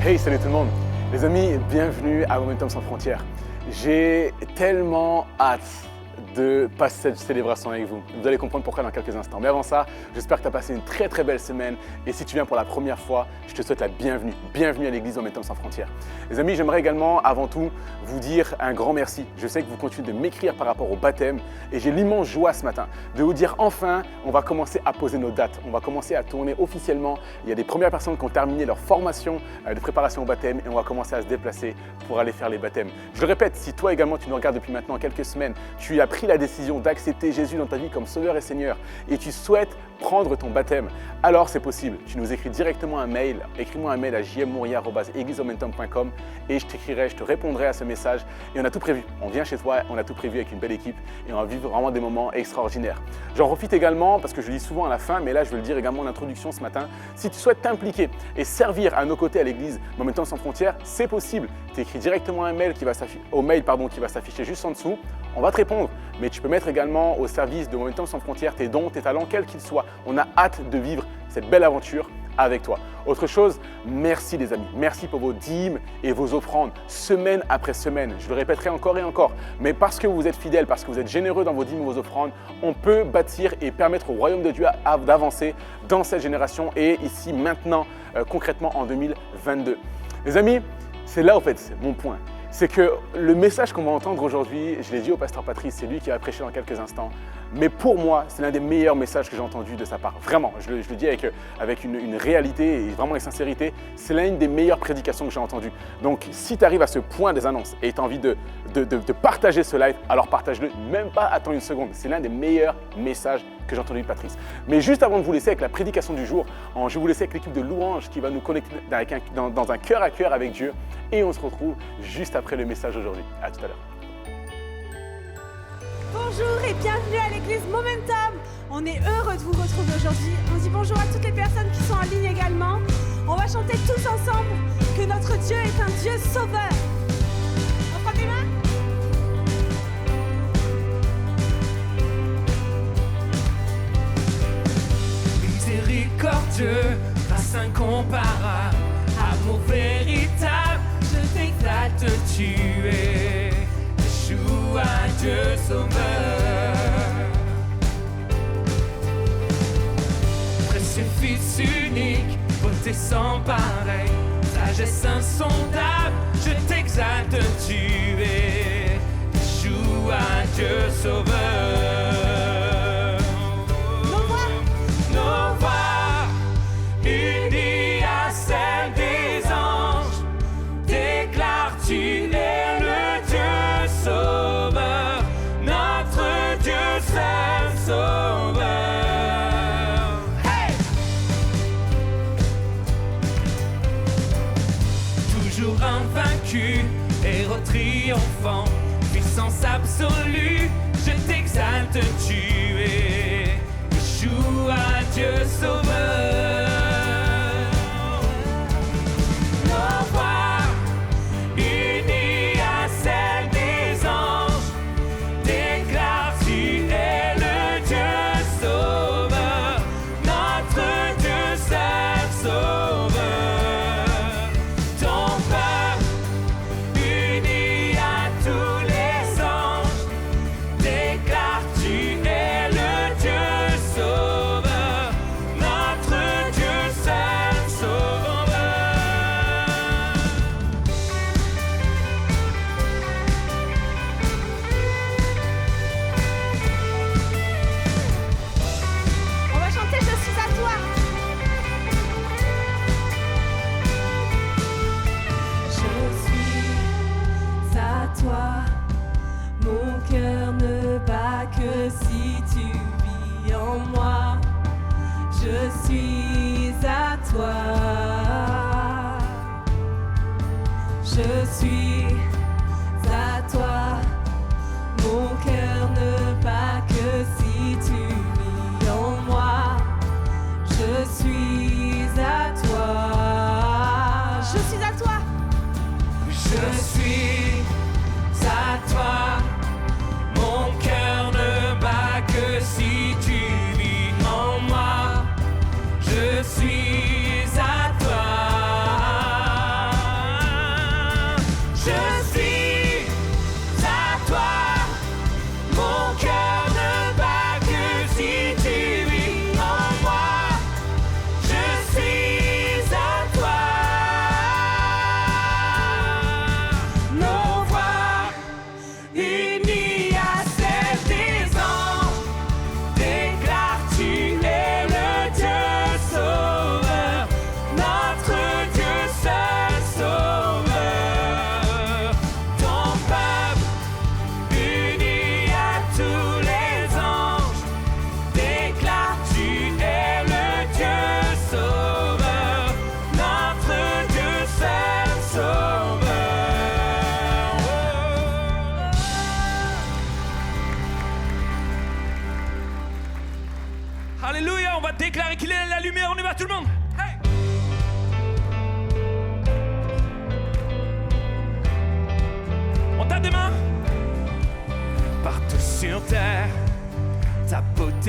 Hey, salut tout le monde. Les amis, bienvenue à Momentum sans frontières. J'ai tellement hâte de passer cette célébration avec vous. Vous allez comprendre pourquoi dans quelques instants. Mais avant ça, j'espère que tu as passé une très très belle semaine. Et si tu viens pour la première fois, je te souhaite la bienvenue. Bienvenue à l'église Momentum sans frontières. Les amis, j'aimerais également, avant tout, vous dire un grand merci. Je sais que vous continuez de m'écrire par rapport au baptême. Et j'ai l'immense joie ce matin de vous dire enfin, on va commencer à poser nos dates. On va commencer à tourner officiellement. Il y a des premières personnes qui ont terminé leur formation de préparation au baptême. Et on va commencer à se déplacer pour aller faire les baptêmes. Je le répète, si toi également, tu nous regardes depuis maintenant quelques semaines, tu as pris la décision d'accepter Jésus dans ta vie comme Sauveur et Seigneur et tu souhaites prendre ton baptême, alors c'est possible. Tu nous écris directement un mail, écris-moi un mail à jmouria@eglisemomentum.com et je t'écrirai, je te répondrai à ce message et on a tout prévu. On vient chez toi, on a tout prévu avec une belle équipe et on va vivre vraiment des moments extraordinaires. J'en profite également parce que je le dis souvent à la fin, mais là je veux le dire également en introduction ce matin. Si tu souhaites t'impliquer et servir à nos côtés à l'église Momentum sans frontières, c'est possible. Tu écris directement un mail au mail qui va s'afficher juste en dessous. On va te répondre, mais tu peux mettre également au service de Momentum sans frontières tes dons, tes talents, quels qu'ils soient. On a hâte de vivre cette belle aventure avec toi. Autre chose, merci les amis. Merci pour vos dîmes et vos offrandes, semaine après semaine. Je le répéterai encore et encore. Mais parce que vous êtes fidèles, parce que vous êtes généreux dans vos dîmes et vos offrandes, on peut bâtir et permettre au royaume de Dieu d'avancer dans cette génération et ici, maintenant, concrètement en 2022. Les amis, c'est là en fait, c'est mon point. C'est que le message qu'on va entendre aujourd'hui, je l'ai dit au pasteur Patrice, c'est lui qui va prêcher dans quelques instants. Mais pour moi, c'est l'un des meilleurs messages que j'ai entendu de sa part. Vraiment, je le dis avec une réalité et vraiment avec sincérité, c'est l'une des meilleures prédications que j'ai entendues. Donc, si tu arrives à ce point des annonces et tu as envie de partager ce live, alors partage-le, même pas attends une seconde. C'est l'un des meilleurs messages que j'ai entendu de Patrice. Mais juste avant de vous laisser avec la prédication du jour, je vais vous laisser avec l'équipe de louanges qui va nous connecter dans un cœur à cœur avec Dieu. Et on se retrouve juste après le message aujourd'hui. À tout à l'heure. Bonjour et bienvenue à l'église Momentum. On est heureux de vous retrouver aujourd'hui. On dit bonjour à toutes les personnes qui sont en ligne également. On va chanter tous ensemble que notre Dieu est un Dieu sauveur. On prend des mains? Miséricordieux, grâce incomparable, amour véritable, je t'exalte, tu es Yeshua, Dieu sauveur. Précieux Fils unique, beauté sans pareil, sagesse insondable, je t'exalte, tu es Yeshua, Dieu sauveur. Héros triomphant, puissance absolue, je t'exalte, tu es Yeshua, Dieu sauveur. Nos voix unies à celles des anges déclarent, tu es le Dieu sauveur, notre Dieu seul sauveur.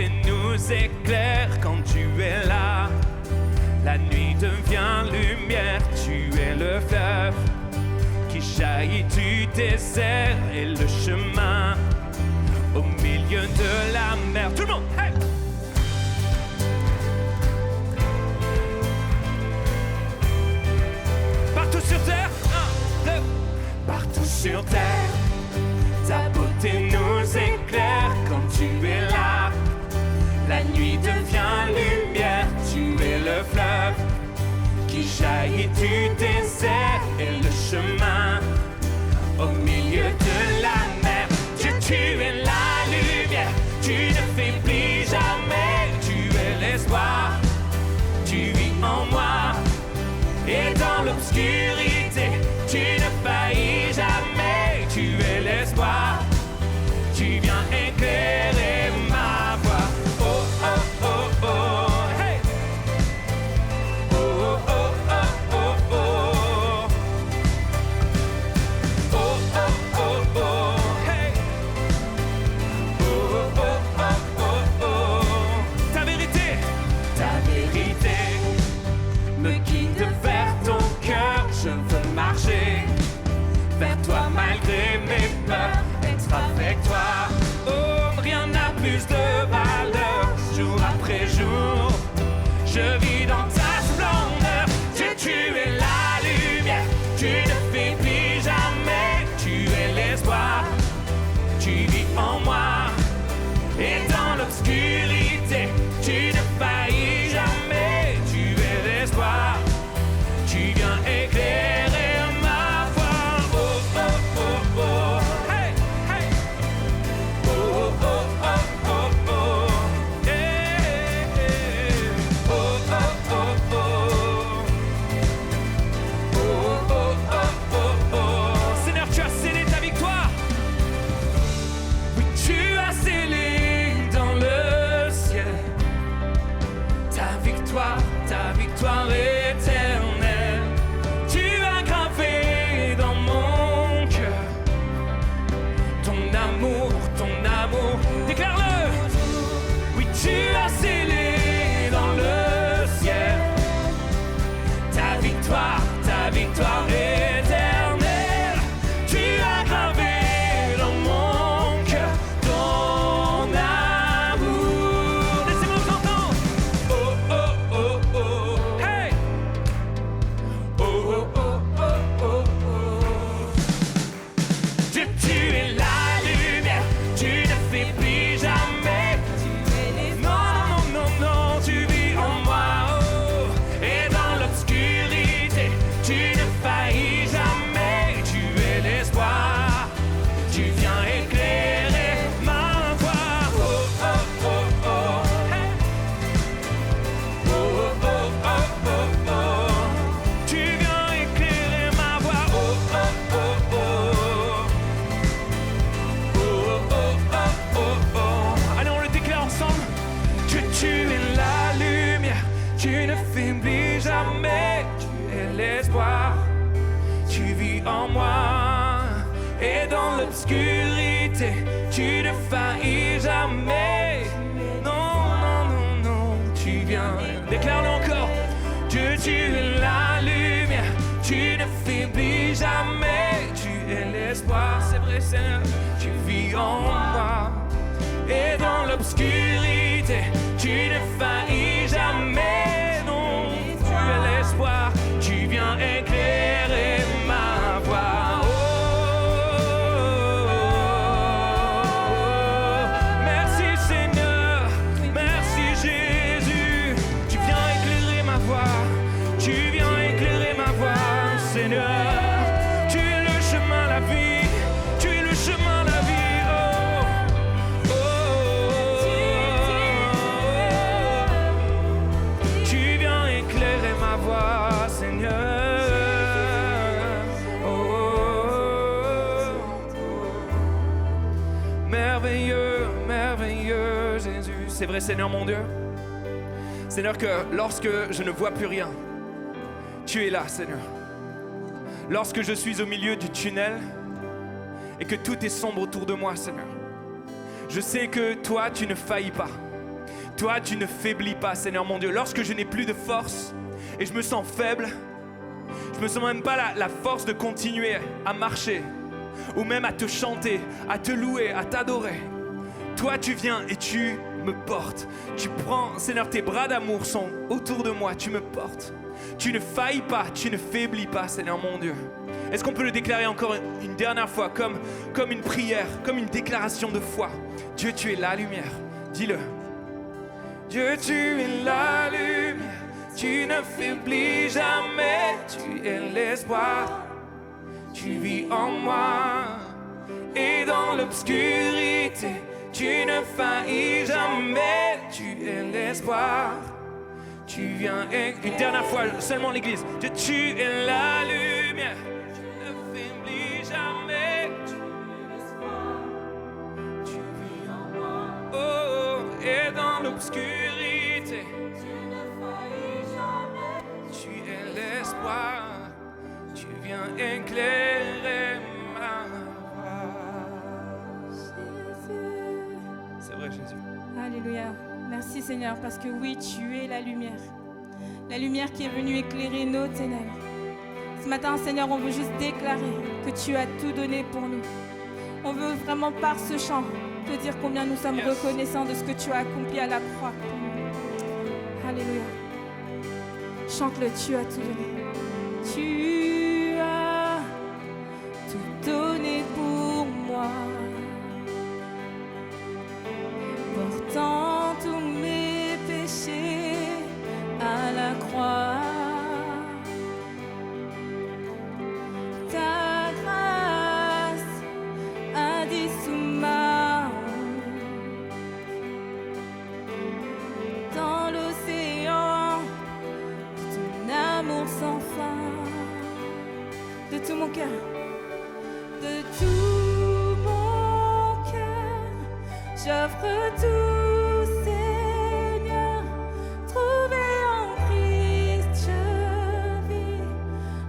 beauté nous éclaire quand tu es là. La nuit devient lumière, tu es le fleuve qui jaillit du désert et le chemin au milieu de la mer. Tout le monde, hey! Partout sur terre, partout sur terre, ta beauté nous éclaire quand tu es là. La nuit devient lumière, tu es le fleuve qui jaillit du désert et le chemin au milieu de la mer. Dieu, tu es la lumière, tu ne faiblis jamais, tu es l'espoir, tu vis en moi. Et dans l'obscurité, tu ne faillis jamais, tu es l'espoir, tu viens éclairer ma voie. Oh, oh, oh, oh, hey! Oh, oh, oh, oh, oh. Oh, oh, oh, oh, hey! Oh, oh, oh, oh, oh. Ta vérité me guide vers ton cœur, je veux marcher vers toi malgré mes peurs, être avec toi. Oh, rien n'a plus de valeur, jour après jour, je vis dans ta splendeur. Dieu, tu es la lumière, tu ne faiblis jamais, tu es l'espoir, tu vis en moi. Et dans l'obscurité, tu ne faillis jamais, tu es l'espoir, tu viens éclairer ma voie. Oh, oh, oh, oh, hey, hey. Oh, oh, oh, oh, oh, yeah, yeah. Oh, oh, oh, oh. Oh, oh, oh, oh, oh. Seigneur, tu as scellé ta victoire. Oui, tu as scellé dans le ciel ta victoire éternelle. Tu as gravé dans mon cœur ton amour. Déclare-le. Oui, tu as scellé dans le ciel ta victoire éternelle. Tu as gravé dans mon cœur ton amour. Laissez-moi vous entendre. Oh, oh, oh, oh, hey! Oh, oh, oh, oh, oh, oh. Dieu, tu es la lumière, tu ne faiblis jamais. Non, non, non, non, tu vis en moi. Oh. Et dans l'obscurité, tu ne faillis jamais. Tu es l'espoir, tu viens éclairer ma voie. Oh, oh, oh, oh, hey! Oh, oh, oh, oh, oh. Tu viens éclairer ma voie. Oh, oh, oh, oh. Oh, oh, oh, oh, oh. Allez, on le déclare ensemble. Dieu, tu es la lumière, tu ne faiblis jamais, tu es l'espoir, tu vis en moi. Et dans l'obscurité, tu ne faillis jamais. Non, non, non, non, tu viens. Déclare-le encore. Dieu, tu es la lumière, tu ne faiblis jamais, tu es l'espoir, c'est vrai Seigneur, tu vis en moi. Et dans l'obscurité, tu ne faillis jamais, non, tu es l'espoir, tu viens éclairer ma voie. Oh, merci Seigneur, merci Jésus, tu viens éclairer ma voie, tu viens éclairer ma voie, Seigneur. Tu es le chemin, la vie, tu es le chemin, la vie. Oh, oh, oh. Tu viens éclairer ma voie, Seigneur. Oh, oh, oh. Merveilleux, merveilleux Jésus. C'est vrai Seigneur mon Dieu. Seigneur, que lorsque je ne vois plus rien, tu es là Seigneur. Lorsque je suis au milieu du tunnel et que tout est sombre autour de moi Seigneur, je sais que toi tu ne faillis pas. Toi, tu ne faiblis pas, Seigneur mon Dieu. Lorsque je n'ai plus de force et je me sens faible, je me sens même pas la force de continuer à marcher ou même à te chanter, à te louer, à t'adorer. Toi, tu viens et tu me portes. Tu prends, Seigneur, tes bras d'amour sont autour de moi, tu me portes. Tu ne faillis pas, tu ne faiblis pas, Seigneur mon Dieu. Est-ce qu'on peut le déclarer encore une dernière fois, comme une prière, comme une déclaration de foi? Dieu, tu es la lumière. Dis-le. Dieu, tu es la lumière. Tu ne faiblis jamais. Tu es l'espoir. Tu vis en moi. Et dans l'obscurité, tu ne faillis jamais. Tu es l'espoir. Tu viens et... Une dernière fois, seulement l'église. Dieu, tu es la lumière. Tu ne faiblis jamais. Tu es l'espoir. Tu vis en moi. Oh, et dans l'obscurité, tu ne faillis jamais. Tu es l'espoir. Tu viens éclairer ma voie. C'est vrai, Jésus. Alléluia. Merci Seigneur, parce que oui, tu es la lumière. La lumière qui est venue éclairer nos ténèbres. Ce matin, Seigneur, on veut juste déclarer que tu as tout donné pour nous. On veut vraiment par ce chant te dire combien nous sommes reconnaissants de ce que tu as accompli à la croix pour nous. Alléluia. Chante-le, tu as tout donné. Tu as tout donné pour moi. Portant tous mes péchés à la croix. Ta grâce a dissous ma honte. Dans l'océan de ton amour sans fin. De tout mon cœur, de tout mon cœur, j'offre tout, Seigneur. Trouvé en Christ, je vis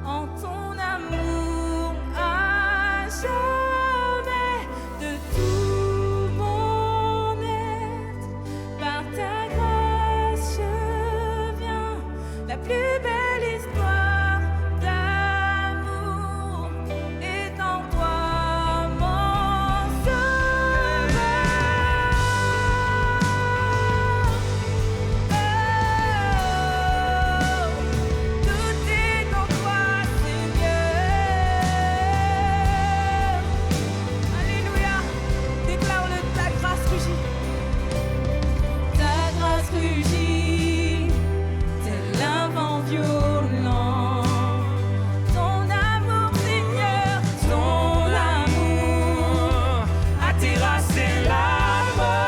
en ton amour à jamais. De tout mon être, par ta grâce, je viens. La plus belle histoire d'amour est en toi, mon sauveur. Tout est en toi, Seigneur. Alléluia. Déclare-le, ta grâce rugit. Ta grâce rugit, tel un vent violent. Ton amour, Seigneur, ton amour a terrassé la mort.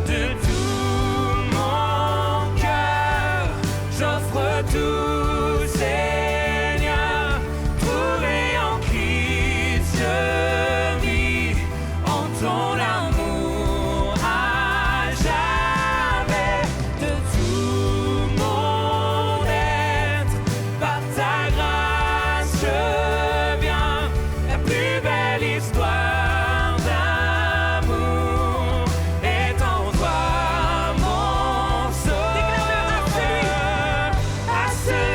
De tout mon cœur, j'offre tout, Seigneur. Trouvé en Christ, je vis en ton amour à jamais. De tout mon être, par ta grâce, je viens. La plus belle histoire d'amour est en toi, mon sauveur. À celui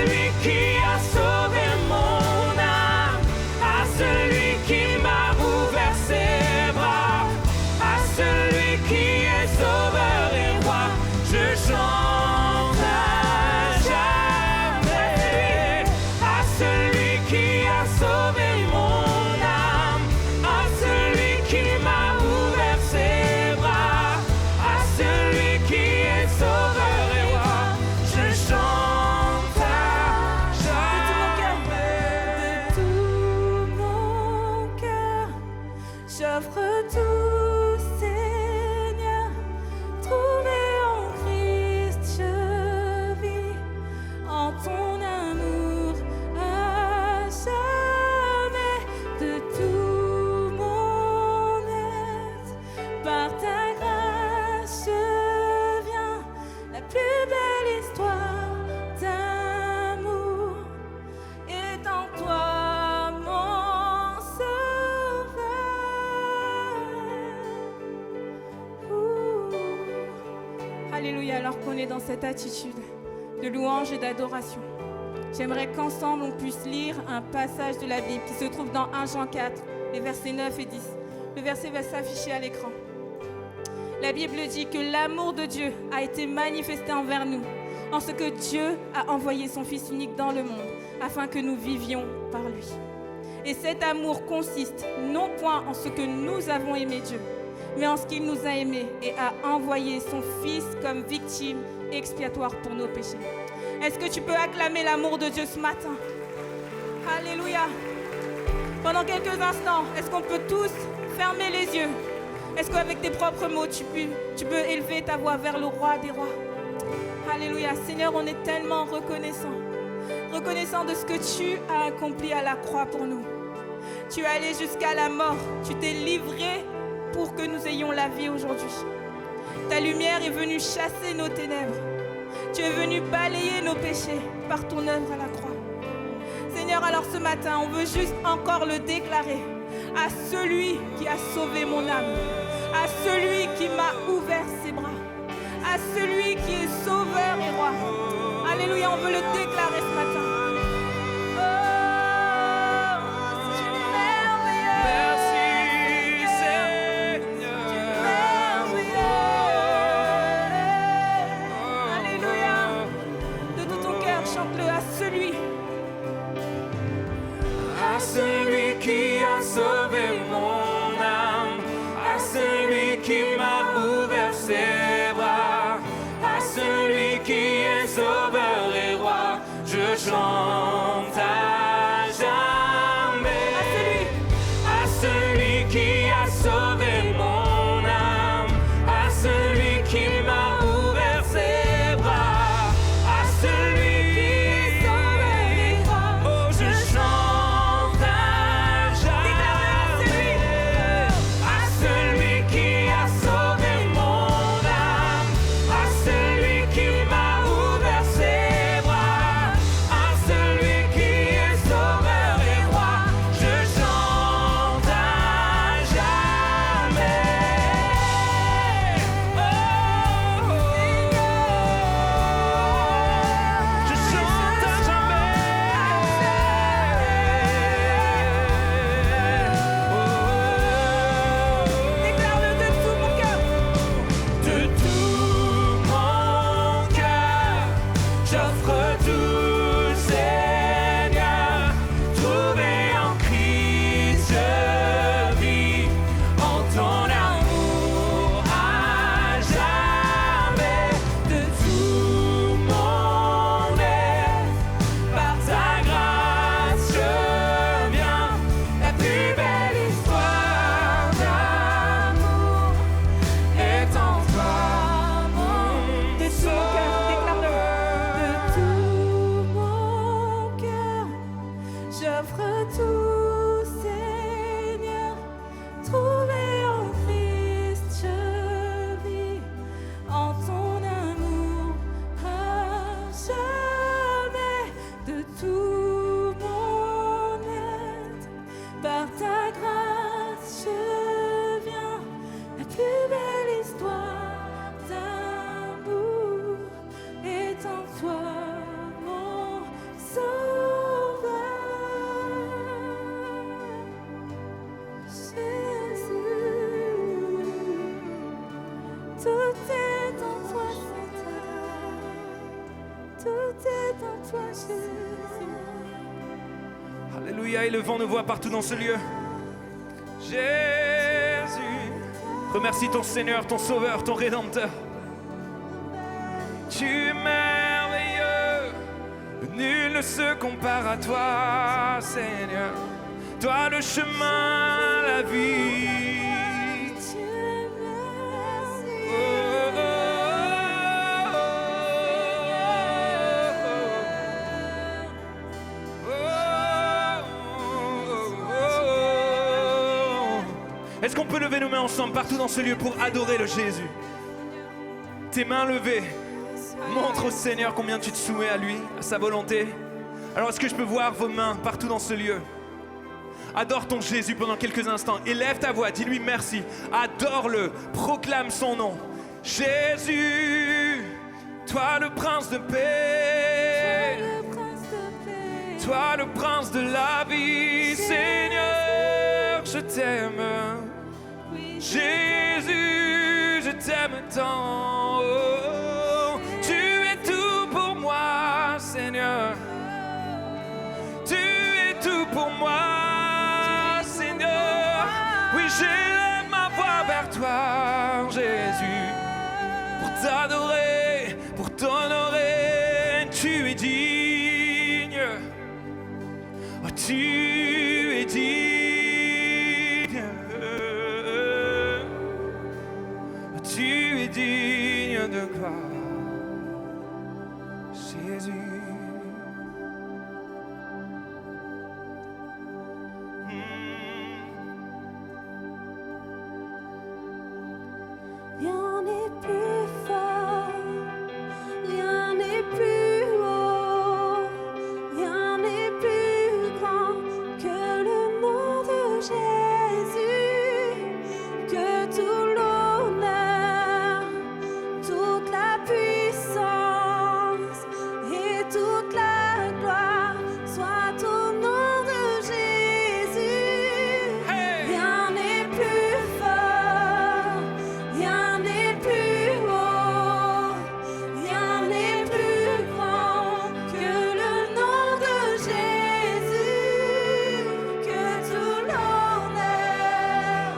alors qu'on est dans cette attitude de louange et d'adoration, j'aimerais qu'ensemble on puisse lire un passage de la Bible qui se trouve dans 1 Jean 4, les versets 9 et 10. Le verset va s'afficher à l'écran. La Bible dit que l'amour de Dieu a été manifesté envers nous, en ce que Dieu a envoyé son Fils unique dans le monde, afin que nous vivions par lui. Et cet amour consiste non point en ce que nous avons aimé Dieu, mais en ce qu'il nous a aimés et a envoyé son Fils comme victime expiatoire pour nos péchés. Est-ce que tu peux acclamer l'amour de Dieu ce matin? Alléluia. Pendant quelques instants, est-ce qu'on peut tous fermer les yeux? Est-ce qu'avec tes propres mots, tu peux élever ta voix vers le roi des rois? Alléluia. Seigneur, on est tellement reconnaissant. Reconnaissant de ce que tu as accompli à la croix pour nous. Tu es allé jusqu'à la mort. Tu t'es livré pour que nous ayons la vie aujourd'hui. Ta lumière est venue chasser nos ténèbres. Tu es venu balayer nos péchés par ton œuvre à la croix. Seigneur, alors ce matin, on veut juste encore le déclarer à celui qui a sauvé mon âme, à celui qui m'a ouvert ses bras, à celui qui est sauveur et roi. Alléluia, on veut le déclarer ce matin. Oh, tu es merveilleux. Merci Seigneur. Tu es merveilleux. Alléluia. De tout ton cœur, chante-le à celui. À celui qui a sauvé mon âme, à celui qui m'a ouvert ses bras, à celui qui est sauveur et roi, je chante à jamais. À celui qui a sauvé mon âme, à celui qui m'a ouvert ses bras, à celui qui est sauveur et roi, oh je chante à jamais. À celui qui a sauvé mon âme, à celui qui m'a ouvert ses bras, à celui qui est sauveur et roi, je chante à jamais. Oh, je chante à jamais. Déclare-le de tout mon cœur. De tout mon cœur, j'offre tout, Seigneur. Trouvé en Christ, je vis en ton amour à jamais. De tout mon être, par ta grâce, je viens. La plus belle histoire d'amour est en toi, mon De tout mon cœur, déclare-le. De tout mon cœur, j'offre tout, Seigneur. Trouvé en Christ, je vis en ton amour à jamais. De tout mon être, par ta grâce, je viens. La plus belle histoire d'amour est en toi, mon sauveur. Jésus, tout est en toi, Seigneur. Tout est en toi, Jésus. Alléluia, élevons nos voix partout dans ce lieu. Jésus, remercie ton Seigneur, ton Sauveur, ton Rédempteur. Tu es merveilleux, nul ne se compare à toi, Seigneur. Toi le chemin, la vie. Tu es merveilleux. Oh, oh, oh, oh, oh. Est-ce qu'on peut lever nos mains ensemble partout dans ce lieu pour adorer le Jésus? Tes mains levées, montre au Seigneur combien tu te soumets à lui, à sa volonté. Alors est-ce que je peux voir vos mains partout dans ce lieu? Adore ton Jésus pendant quelques instants. Élève ta voix, dis-lui merci. Adore-le, proclame son nom. Jésus, Toi le prince de paix, toi le prince de la vie, Seigneur, je t'aime. Jésus, je t'aime tant. Oh, tu es tout pour moi, Seigneur. Tu es tout pour moi, Seigneur. Oui, j'élève ma voix vers toi, Jésus, pour t'adorer, pour t'honorer. Tu es digne. Oh, tu es digne. Tu es digne de gloire, Jésus. Rien n'est plus fort, rien n'est plus haut, rien n'est plus grand que le nom de Jésus, que tout l'honneur, toute la puissance et toute la gloire soit au nom de Jésus. Rien n'est plus fort, rien n'est plus haut, rien n'est plus grand que le nom de Jésus, que tout l'honneur,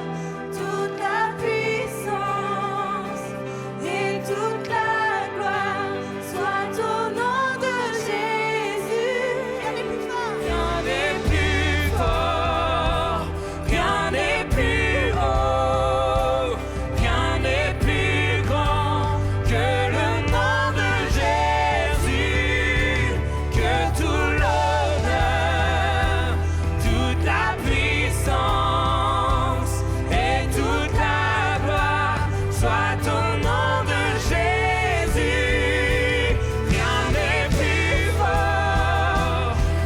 toute la puissance et toute la gloire soit au nom de Jésus. Rien n'est plus fort, Rien n'est plus fort, rien n'est plus haut, rien n'est plus grand que le nom de Jésus, que tout l'honneur, toute la puissance et toute la gloire soit au nom de Jésus. Rien n'est plus fort,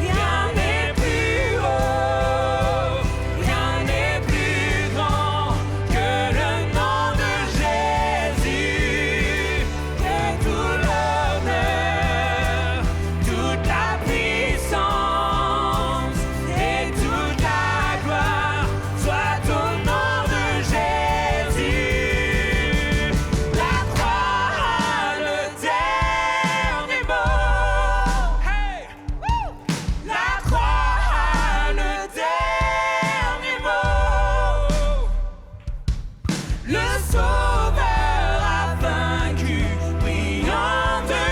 rien n'est plus haut, rien n'est plus grand que le nom de Jésus, que tout l'honneur, toute la puissance et toute la gloire soit au nom de Jésus. La croix a le dernier mot. Hey! La croix a le dernier mot. Le Sauveur a vaincu, brillant de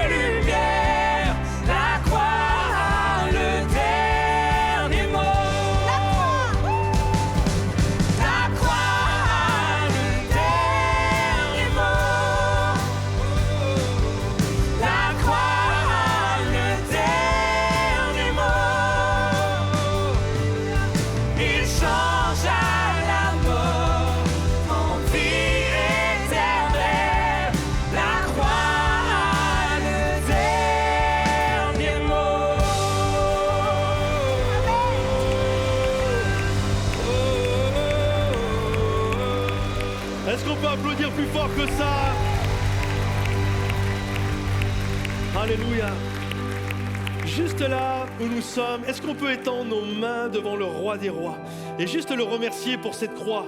lumière. La croix a le dernier mot. La croix a le dernier mot. La croix a le dernier mot. Il changea la mort en vie éternelle. La croix a le dernier mot. Est-ce qu'on peut applaudir plus fort que ça? Alléluia. Juste là où nous sommes, est-ce qu'on peut étendre nos mains devant le roi des rois et juste le remercier pour cette croix,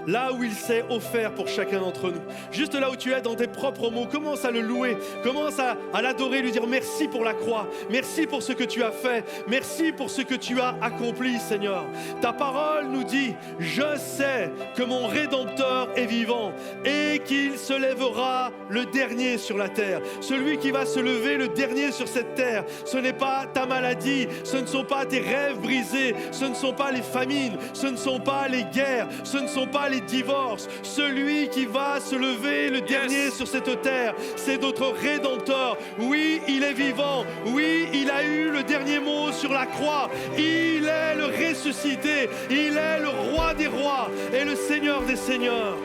là où il s'est offert pour chacun d'entre nous. Juste là où tu es dans tes propres mots, commence à le louer, commence à l'adorer, lui dire merci pour la croix, merci pour ce que tu as fait, merci pour ce que tu as accompli, Seigneur. Ta parole nous dit, je sais que mon Rédempteur est vivant et qu'il se lèvera le dernier sur la terre. Celui qui va se lever le dernier sur cette terre, ce n'est pas ta maladie, ce ne sont pas tes rêves brisés, ce ne sont pas les famines, ce ne sont pas les guerres, ce ne sont pas les divorces. Celui qui va se lever le dernier sur cette terre, c'est notre Rédempteur. Oui, il est vivant. Oui, il a eu le dernier mot sur la croix. Il est le ressuscité. Il est le roi des rois et le Seigneur des seigneurs.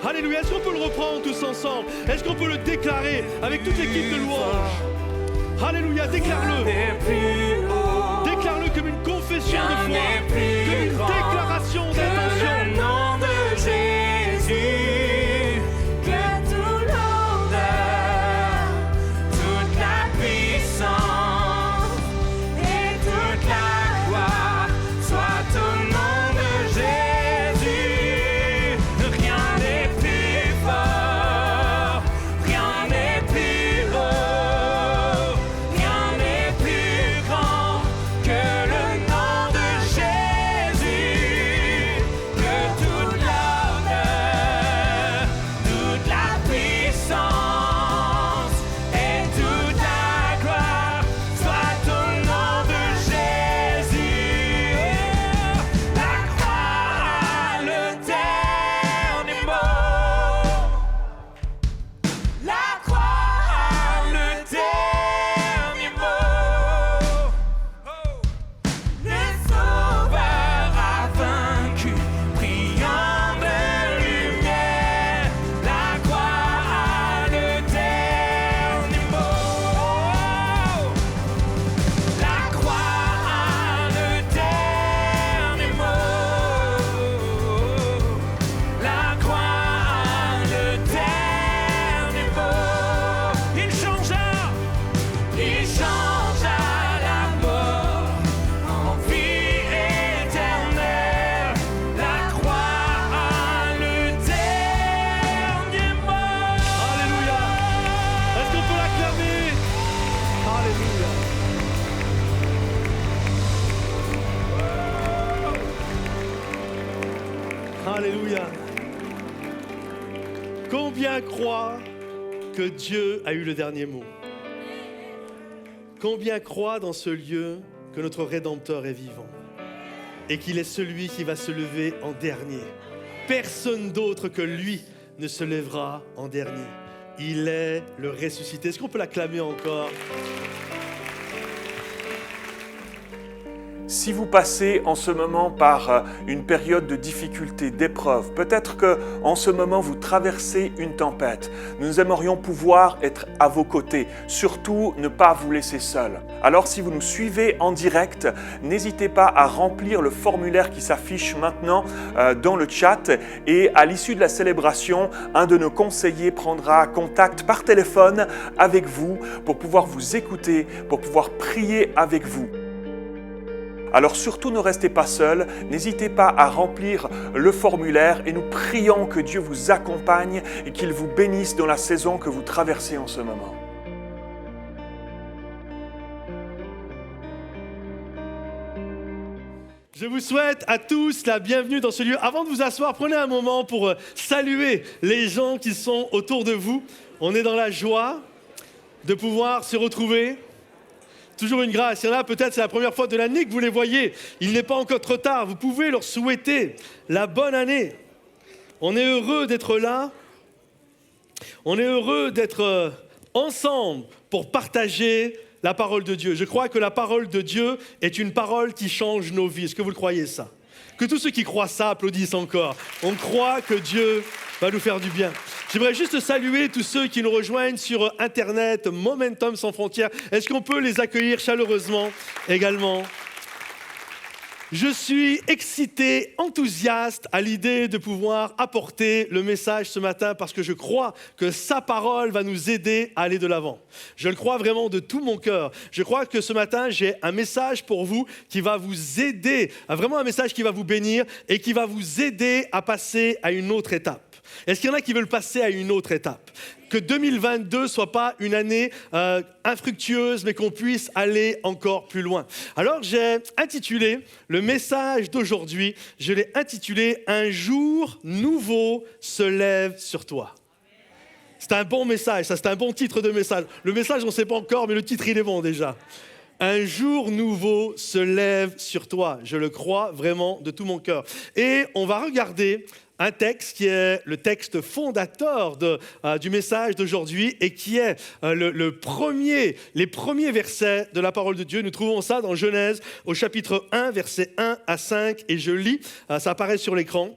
Alléluia. Est-ce qu'on peut le reprendre tous ensemble? Est-ce qu'on peut le déclarer avec toute l'équipe de louange? Alléluia. Déclare-le. Déclare-le comme une confession de foi, comme une déclaration d'intention. Le nom de Jésus, que tout l'honneur, Alléluia. Combien croient que Dieu a eu le dernier mot? Combien croient dans ce lieu que notre Rédempteur est vivant et qu'il est celui qui va se lever en dernier? Personne d'autre que lui ne se lèvera en dernier. Il est le ressuscité. Est-ce qu'on peut l'acclamer encore? Si vous passez en ce moment par une période de difficulté, d'épreuve, peut-être qu'en ce moment vous traversez une tempête, nous aimerions pouvoir être à vos côtés, surtout ne pas vous laisser seuls. Alors si vous nous suivez en direct, n'hésitez pas à remplir le formulaire qui s'affiche maintenant dans le chat et à l'issue de la célébration, un de nos conseillers prendra contact par téléphone avec vous pour pouvoir vous écouter, pour pouvoir prier avec vous. Alors surtout ne restez pas seuls, n'hésitez pas à remplir le formulaire et nous prions que Dieu vous accompagne et qu'il vous bénisse dans la saison que vous traversez en ce moment. Je vous souhaite à tous la bienvenue dans ce lieu. Avant de vous asseoir, prenez un moment pour saluer les gens qui sont autour de vous. On est dans la joie de pouvoir se retrouver. Toujours une grâce. Il y en a peut-être, c'est la première fois de l'année que vous les voyez. Il n'est pas encore trop tard. Vous pouvez leur souhaiter la bonne année. On est heureux d'être là. On est heureux d'être ensemble pour partager la parole de Dieu. Je crois que la parole de Dieu est une parole qui change nos vies. Est-ce que vous le croyez ça? Que tous ceux qui croient ça applaudissent encore. On croit que Dieu va nous faire du bien. J'aimerais juste saluer tous ceux qui nous rejoignent sur Internet, Momentum Sans Frontières. Est-ce qu'on peut les accueillir chaleureusement également? Je suis excité, enthousiaste à l'idée de pouvoir apporter le message ce matin parce que je crois que sa parole va nous aider à aller de l'avant. Je le crois vraiment de tout mon cœur. Je crois que ce matin, j'ai un message pour vous qui va vous aider, vraiment un message qui va vous bénir et qui va vous aider à passer à une autre étape. Est-ce qu'il y en a qui veulent passer à une autre étape? Que 2022 ne soit pas une année infructueuse, mais qu'on puisse aller encore plus loin. Alors j'ai intitulé le message d'aujourd'hui, je l'ai intitulé « Un jour nouveau se lève sur toi ». C'est un bon message, ça c'est un bon titre de message. Le message on ne sait pas encore, mais le titre il est bon déjà. Un jour nouveau se lève sur toi. Je le crois vraiment de tout mon cœur. Et on va regarder un texte qui est le texte fondateur du message d'aujourd'hui et qui est les premiers versets de la parole de Dieu. Nous trouvons ça dans Genèse au chapitre 1, versets 1 à 5. Et je lis, ça apparaît sur l'écran.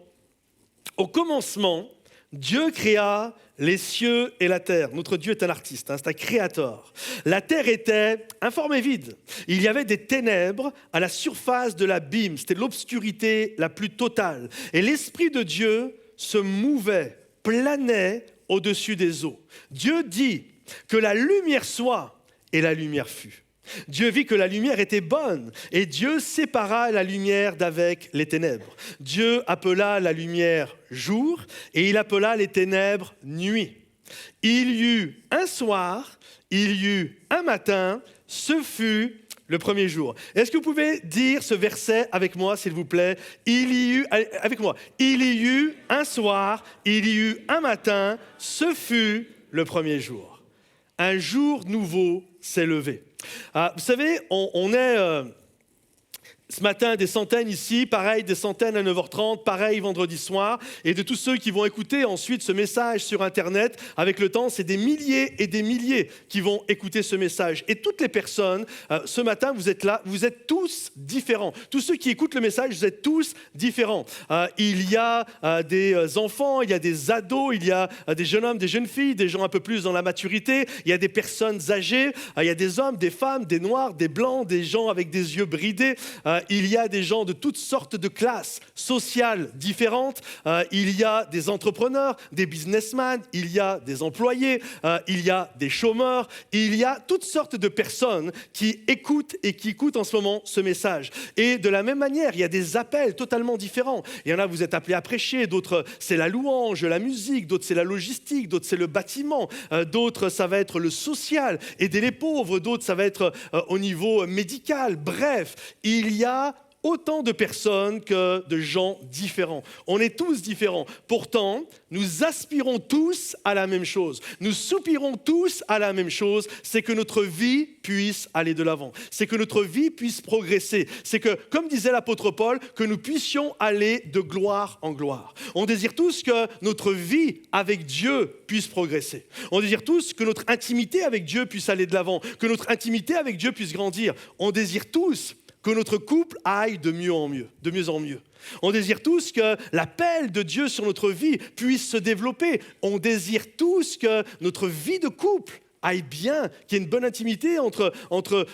Au commencement, Dieu créa les cieux et la terre. Notre Dieu est un artiste, c'est un créateur. La terre était informe et vide. Il y avait des ténèbres à la surface de l'abîme. C'était l'obscurité la plus totale. Et l'Esprit de Dieu se mouvait, planait au-dessus des eaux. Dieu dit que la lumière soit, et la lumière fut. Dieu vit que la lumière était bonne et Dieu sépara la lumière d'avec les ténèbres. Dieu appela la lumière jour et il appela les ténèbres nuit. Il y eut un soir, il y eut un matin, ce fut le premier jour. Est-ce que vous pouvez dire ce verset avec moi, s'il vous plaît? Avec moi. Il y eut un soir, il y eut un matin, ce fut le premier jour. Un jour nouveau s'est levé. Vous savez, on est ce matin des centaines ici, pareil des centaines à 9h30, pareil vendredi soir. Et de tous ceux qui vont écouter ensuite ce message sur Internet, avec le temps, c'est des milliers et des milliers qui vont écouter ce message. Et toutes les personnes, ce matin, vous êtes là, vous êtes tous différents. Tous ceux qui écoutent le message, vous êtes tous différents. Il y a des enfants, il y a des ados, il y a des jeunes hommes, des jeunes filles, des gens un peu plus dans la maturité. Il y a des personnes âgées, il y a des hommes, des femmes, des noirs, des blancs, des gens avec des yeux bridés. Il y a des gens de toutes sortes de classes sociales différentes. Il y a des entrepreneurs, des businessmen, il y a des employés, il y a des chômeurs. Il y a toutes sortes de personnes qui écoutent et qui écoutent en ce moment ce message. Et de la même manière, il y a des appels totalement différents. Il y en a, vous êtes appelés à prêcher, d'autres, c'est la louange, la musique, d'autres, c'est la logistique, d'autres, c'est le bâtiment, d'autres, ça va être le social, aider les pauvres, d'autres, ça va être au niveau médical. Bref, il y a autant de personnes que de gens différents. On est tous différents. Pourtant, nous aspirons tous à la même chose. Nous soupirons tous à la même chose, c'est que notre vie puisse aller de l'avant. C'est que notre vie puisse progresser. C'est que, comme disait l'apôtre Paul, que nous puissions aller de gloire en gloire. On désire tous que notre vie avec Dieu puisse progresser. On désire tous que notre intimité avec Dieu puisse aller de l'avant, que notre intimité avec Dieu puisse grandir. On désire tous que notre couple aille de mieux en mieux, de mieux en mieux. On désire tous que l'appel de Dieu sur notre vie puisse se développer. On désire tous que notre vie de couple aille bien, qu'il y ait une bonne intimité entre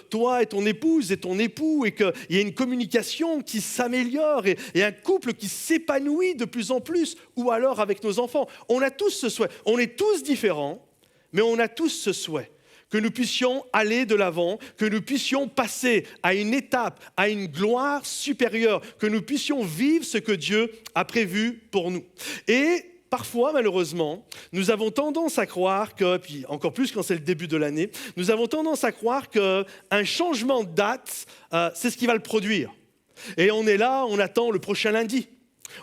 toi et ton épouse et ton époux, et qu'il y ait une communication qui s'améliore et un couple qui s'épanouit de plus en plus, ou alors avec nos enfants. On a tous ce souhait. On est tous différents, mais on a tous ce souhait. Que nous puissions aller de l'avant, que nous puissions passer à une étape, à une gloire supérieure, que nous puissions vivre ce que Dieu a prévu pour nous. Et parfois, malheureusement, nous avons tendance à croire que, puis encore plus quand c'est le début de l'année, nous avons tendance à croire qu'un changement de date, c'est ce qui va le produire. Et on est là, on attend le prochain lundi,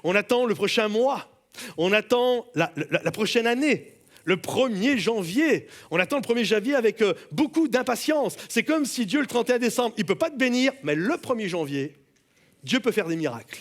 on attend le prochain mois, on attend la prochaine année. Le 1er janvier, on attend le 1er janvier avec beaucoup d'impatience. C'est comme si Dieu, le 31 décembre, il ne peut pas te bénir, mais le 1er janvier, Dieu peut faire des miracles.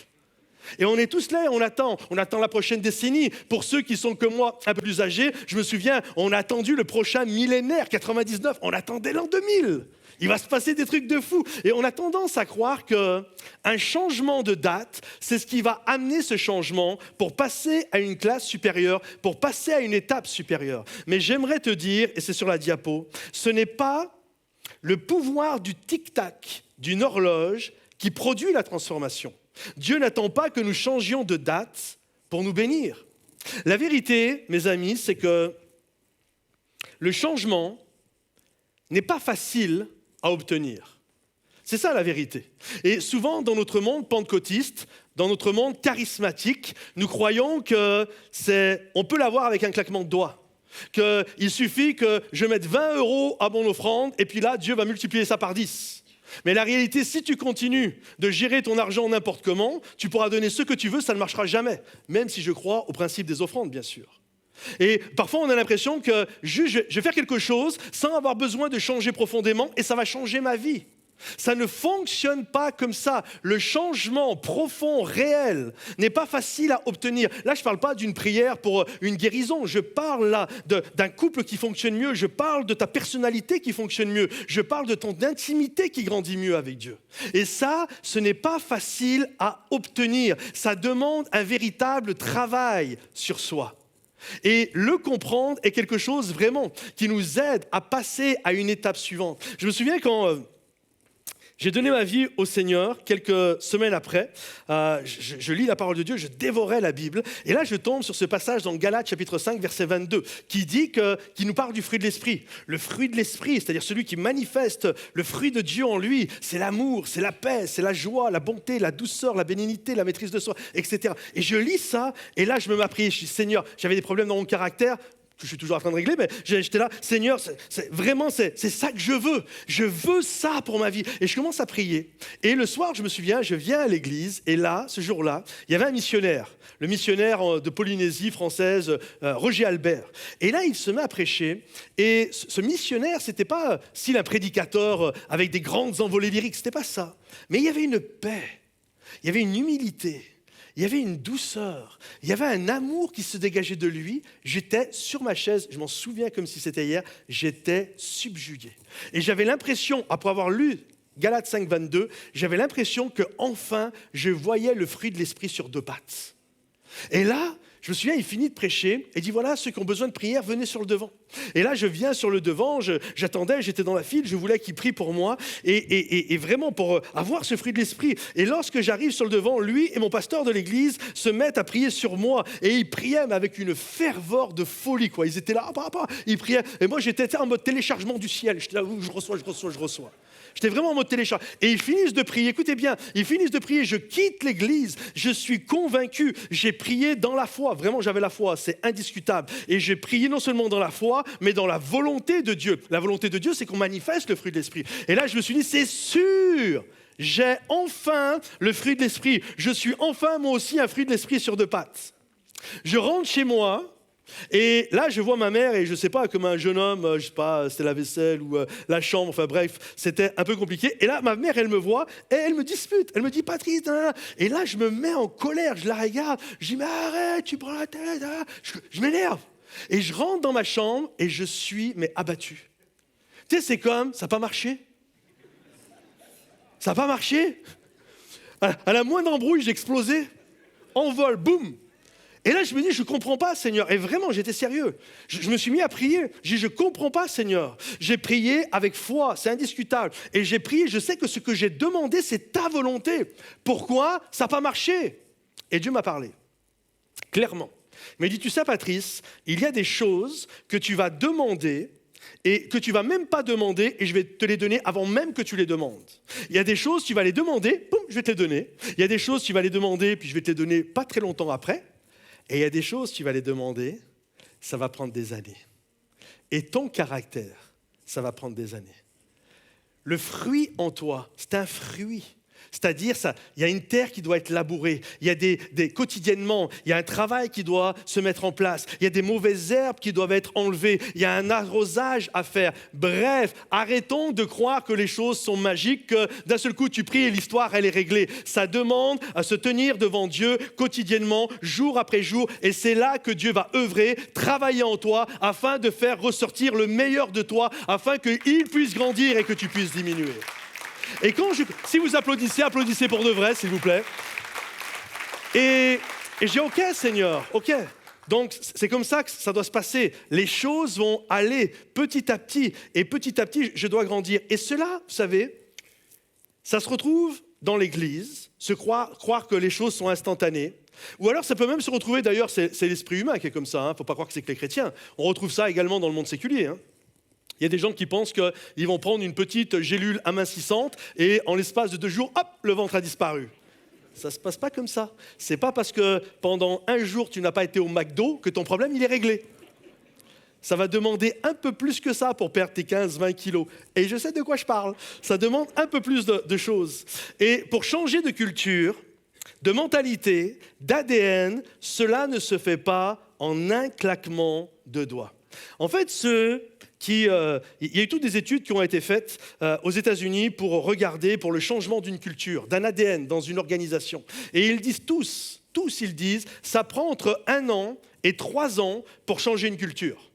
Et on est tous là, on attend la prochaine décennie. Pour ceux qui sont comme moi, un peu plus âgés, je me souviens, on a attendu le prochain millénaire, 99, on attendait l'an 2000. Il va se passer des trucs de fou. Et on a tendance à croire qu'un changement de date, c'est ce qui va amener ce changement pour passer à une classe supérieure, pour passer à une étape supérieure. Mais j'aimerais te dire, et c'est sur la diapo, ce n'est pas le pouvoir du tic-tac d'une horloge qui produit la transformation. Dieu n'attend pas que nous changions de date pour nous bénir. La vérité, mes amis, c'est que le changement n'est pas facile à obtenir. C'est ça la vérité. Et souvent, dans notre monde pentecôtiste, dans notre monde charismatique, nous croyons qu'on peut l'avoir avec un claquement de doigts. Qu'il suffit que je mette 20 € à mon offrande et puis là, Dieu va multiplier ça par 10. Mais la réalité, si tu continues de gérer ton argent n'importe comment, tu pourras donner ce que tu veux, ça ne marchera jamais. Même si je crois au principe des offrandes, bien sûr. Et parfois, on a l'impression que je vais faire quelque chose sans avoir besoin de changer profondément et ça va changer ma vie. Ça ne fonctionne pas comme ça. Le changement profond, réel, n'est pas facile à obtenir. Là, je ne parle pas d'une prière pour une guérison. Je parle là d'un couple qui fonctionne mieux. Je parle de ta personnalité qui fonctionne mieux. Je parle de ton intimité qui grandit mieux avec Dieu. Et ça, ce n'est pas facile à obtenir. Ça demande un véritable travail sur soi. Et le comprendre est quelque chose vraiment qui nous aide à passer à une étape suivante. Je me souviens quand j'ai donné ma vie au Seigneur, quelques semaines après, je lis la parole de Dieu, je dévorais la Bible, et là je tombe sur ce passage dans Galates chapitre 5, verset 22, qui nous parle du fruit de l'esprit. Le fruit de l'esprit, c'est-à-dire celui qui manifeste le fruit de Dieu en lui, c'est l'amour, c'est la paix, c'est la joie, la bonté, la douceur, la bénignité, la maîtrise de soi, etc. Et je lis ça, et là je me mets à prier, je dis Seigneur, j'avais des problèmes dans mon caractère, que je suis toujours en train de régler, mais j'étais là, Seigneur, c'est ça que je veux ça pour ma vie. Et je commence à prier. Et le soir, je me souviens, je viens à l'église, et là, ce jour-là, il y avait un missionnaire, le missionnaire de Polynésie française, Roger Albert. Et là, il se met à prêcher, et ce missionnaire, c'était pas style un prédicateur avec des grandes envolées lyriques, c'était pas ça. Mais il y avait une paix, il y avait une humilité. Il y avait une douceur, il y avait un amour qui se dégageait de lui. J'étais sur ma chaise, je m'en souviens comme si c'était hier, j'étais subjugué. Et j'avais l'impression, après avoir lu Galates 5, 22, j'avais l'impression qu'enfin, je voyais le fruit de l'esprit sur deux pattes. Et là, je me souviens, il finit de prêcher et dit voilà, ceux qui ont besoin de prière, venez sur le devant. Et là, je viens sur le devant, j'attendais, j'étais dans la file, je voulais qu'il prie pour moi et vraiment pour avoir ce fruit de l'esprit. Et lorsque j'arrive sur le devant, lui et mon pasteur de l'église se mettent à prier sur moi et ils priaient mais avec une ferveur de folie, quoi. Ils étaient là, ils priaient. Et moi, j'étais en mode téléchargement du ciel. J'étais là, je reçois. J'étais vraiment en mode télécharge. Et ils finissent de prier, écoutez bien, ils finissent de prier, je quitte l'église, je suis convaincu, j'ai prié dans la foi, vraiment j'avais la foi, c'est indiscutable. Et j'ai prié non seulement dans la foi, mais dans la volonté de Dieu. La volonté de Dieu, c'est qu'on manifeste le fruit de l'esprit. Et là, je me suis dit, c'est sûr, j'ai enfin le fruit de l'esprit. Je suis enfin moi aussi un fruit de l'esprit sur deux pattes. Je rentre chez moi. Et là, je vois ma mère et je ne sais pas, comme un jeune homme, je ne sais pas, c'était la vaisselle ou la chambre, enfin bref, c'était un peu compliqué. Et là, ma mère, elle me voit et elle me dispute. Elle me dit, Patrice, et là, je me mets en colère, je la regarde, je dis, mais arrête, tu prends la tête, je m'énerve. Et je rentre dans ma chambre et je suis, mais abattu. Tu sais, c'est comme, ça n'a pas marché. Ça n'a pas marché. À la moindre embrouille, j'ai explosé. En vol, boum. Et là, je me dis, je ne comprends pas, Seigneur. Et vraiment, j'étais sérieux. Je me suis mis à prier. Je dis, je ne comprends pas, Seigneur. J'ai prié avec foi, c'est indiscutable. Et j'ai prié, je sais que ce que j'ai demandé, c'est ta volonté. Pourquoi ça n'a pas marché? Et Dieu m'a parlé, clairement. Il m'a dit, tu sais, Patrice, il y a des choses que tu vas demander et que tu ne vas même pas demander et je vais te les donner avant même que tu les demandes. Il y a des choses, tu vas les demander, boum, je vais te les donner. Il y a des choses, tu vas les demander, puis je vais te les donner pas très longtemps après. Et il y a des choses, tu vas les demander, ça va prendre des années. Et ton caractère, ça va prendre des années. Le fruit en toi, c'est un fruit. C'est-à-dire, il y a une terre qui doit être labourée. Il y a quotidiennement, il y a un travail qui doit se mettre en place. Il y a des mauvaises herbes qui doivent être enlevées. Il y a un arrosage à faire. Bref, arrêtons de croire que les choses sont magiques, que d'un seul coup, tu pries et l'histoire, elle est réglée. Ça demande à se tenir devant Dieu quotidiennement, jour après jour. Et c'est là que Dieu va œuvrer, travailler en toi, afin de faire ressortir le meilleur de toi, afin qu'il puisse grandir et que tu puisses diminuer. Et si vous applaudissez, applaudissez pour de vrai, s'il vous plaît. Et j'ai dit, ok, Seigneur, ok. Donc, c'est comme ça que ça doit se passer. Les choses vont aller petit à petit. Et petit à petit, je dois grandir. Et cela, vous savez, ça se retrouve dans l'Église, croire que les choses sont instantanées. Ou alors, ça peut même se retrouver, d'ailleurs, c'est l'esprit humain qui est comme ça. Il ne faut pas croire que c'est que les chrétiens. On retrouve ça également dans le monde séculier. Il y a des gens qui pensent qu'ils vont prendre une petite gélule amincissante et en l'espace de 2 jours, hop, le ventre a disparu. Ça ne se passe pas comme ça. Ce n'est pas parce que pendant 1 jour, tu n'as pas été au McDo que ton problème, il est réglé. Ça va demander un peu plus que ça pour perdre tes 15-20 kilos. Et je sais de quoi je parle. Ça demande un peu plus de choses. Et pour changer de culture, de mentalité, d'ADN, cela ne se fait pas en un claquement de doigts. En fait, il y a eu toutes des études qui ont été faites aux États-Unis pour regarder pour le changement d'une culture, d'un ADN dans une organisation. Et ils disent tous ils disent, ça prend entre 1 an et 3 ans pour changer une culture.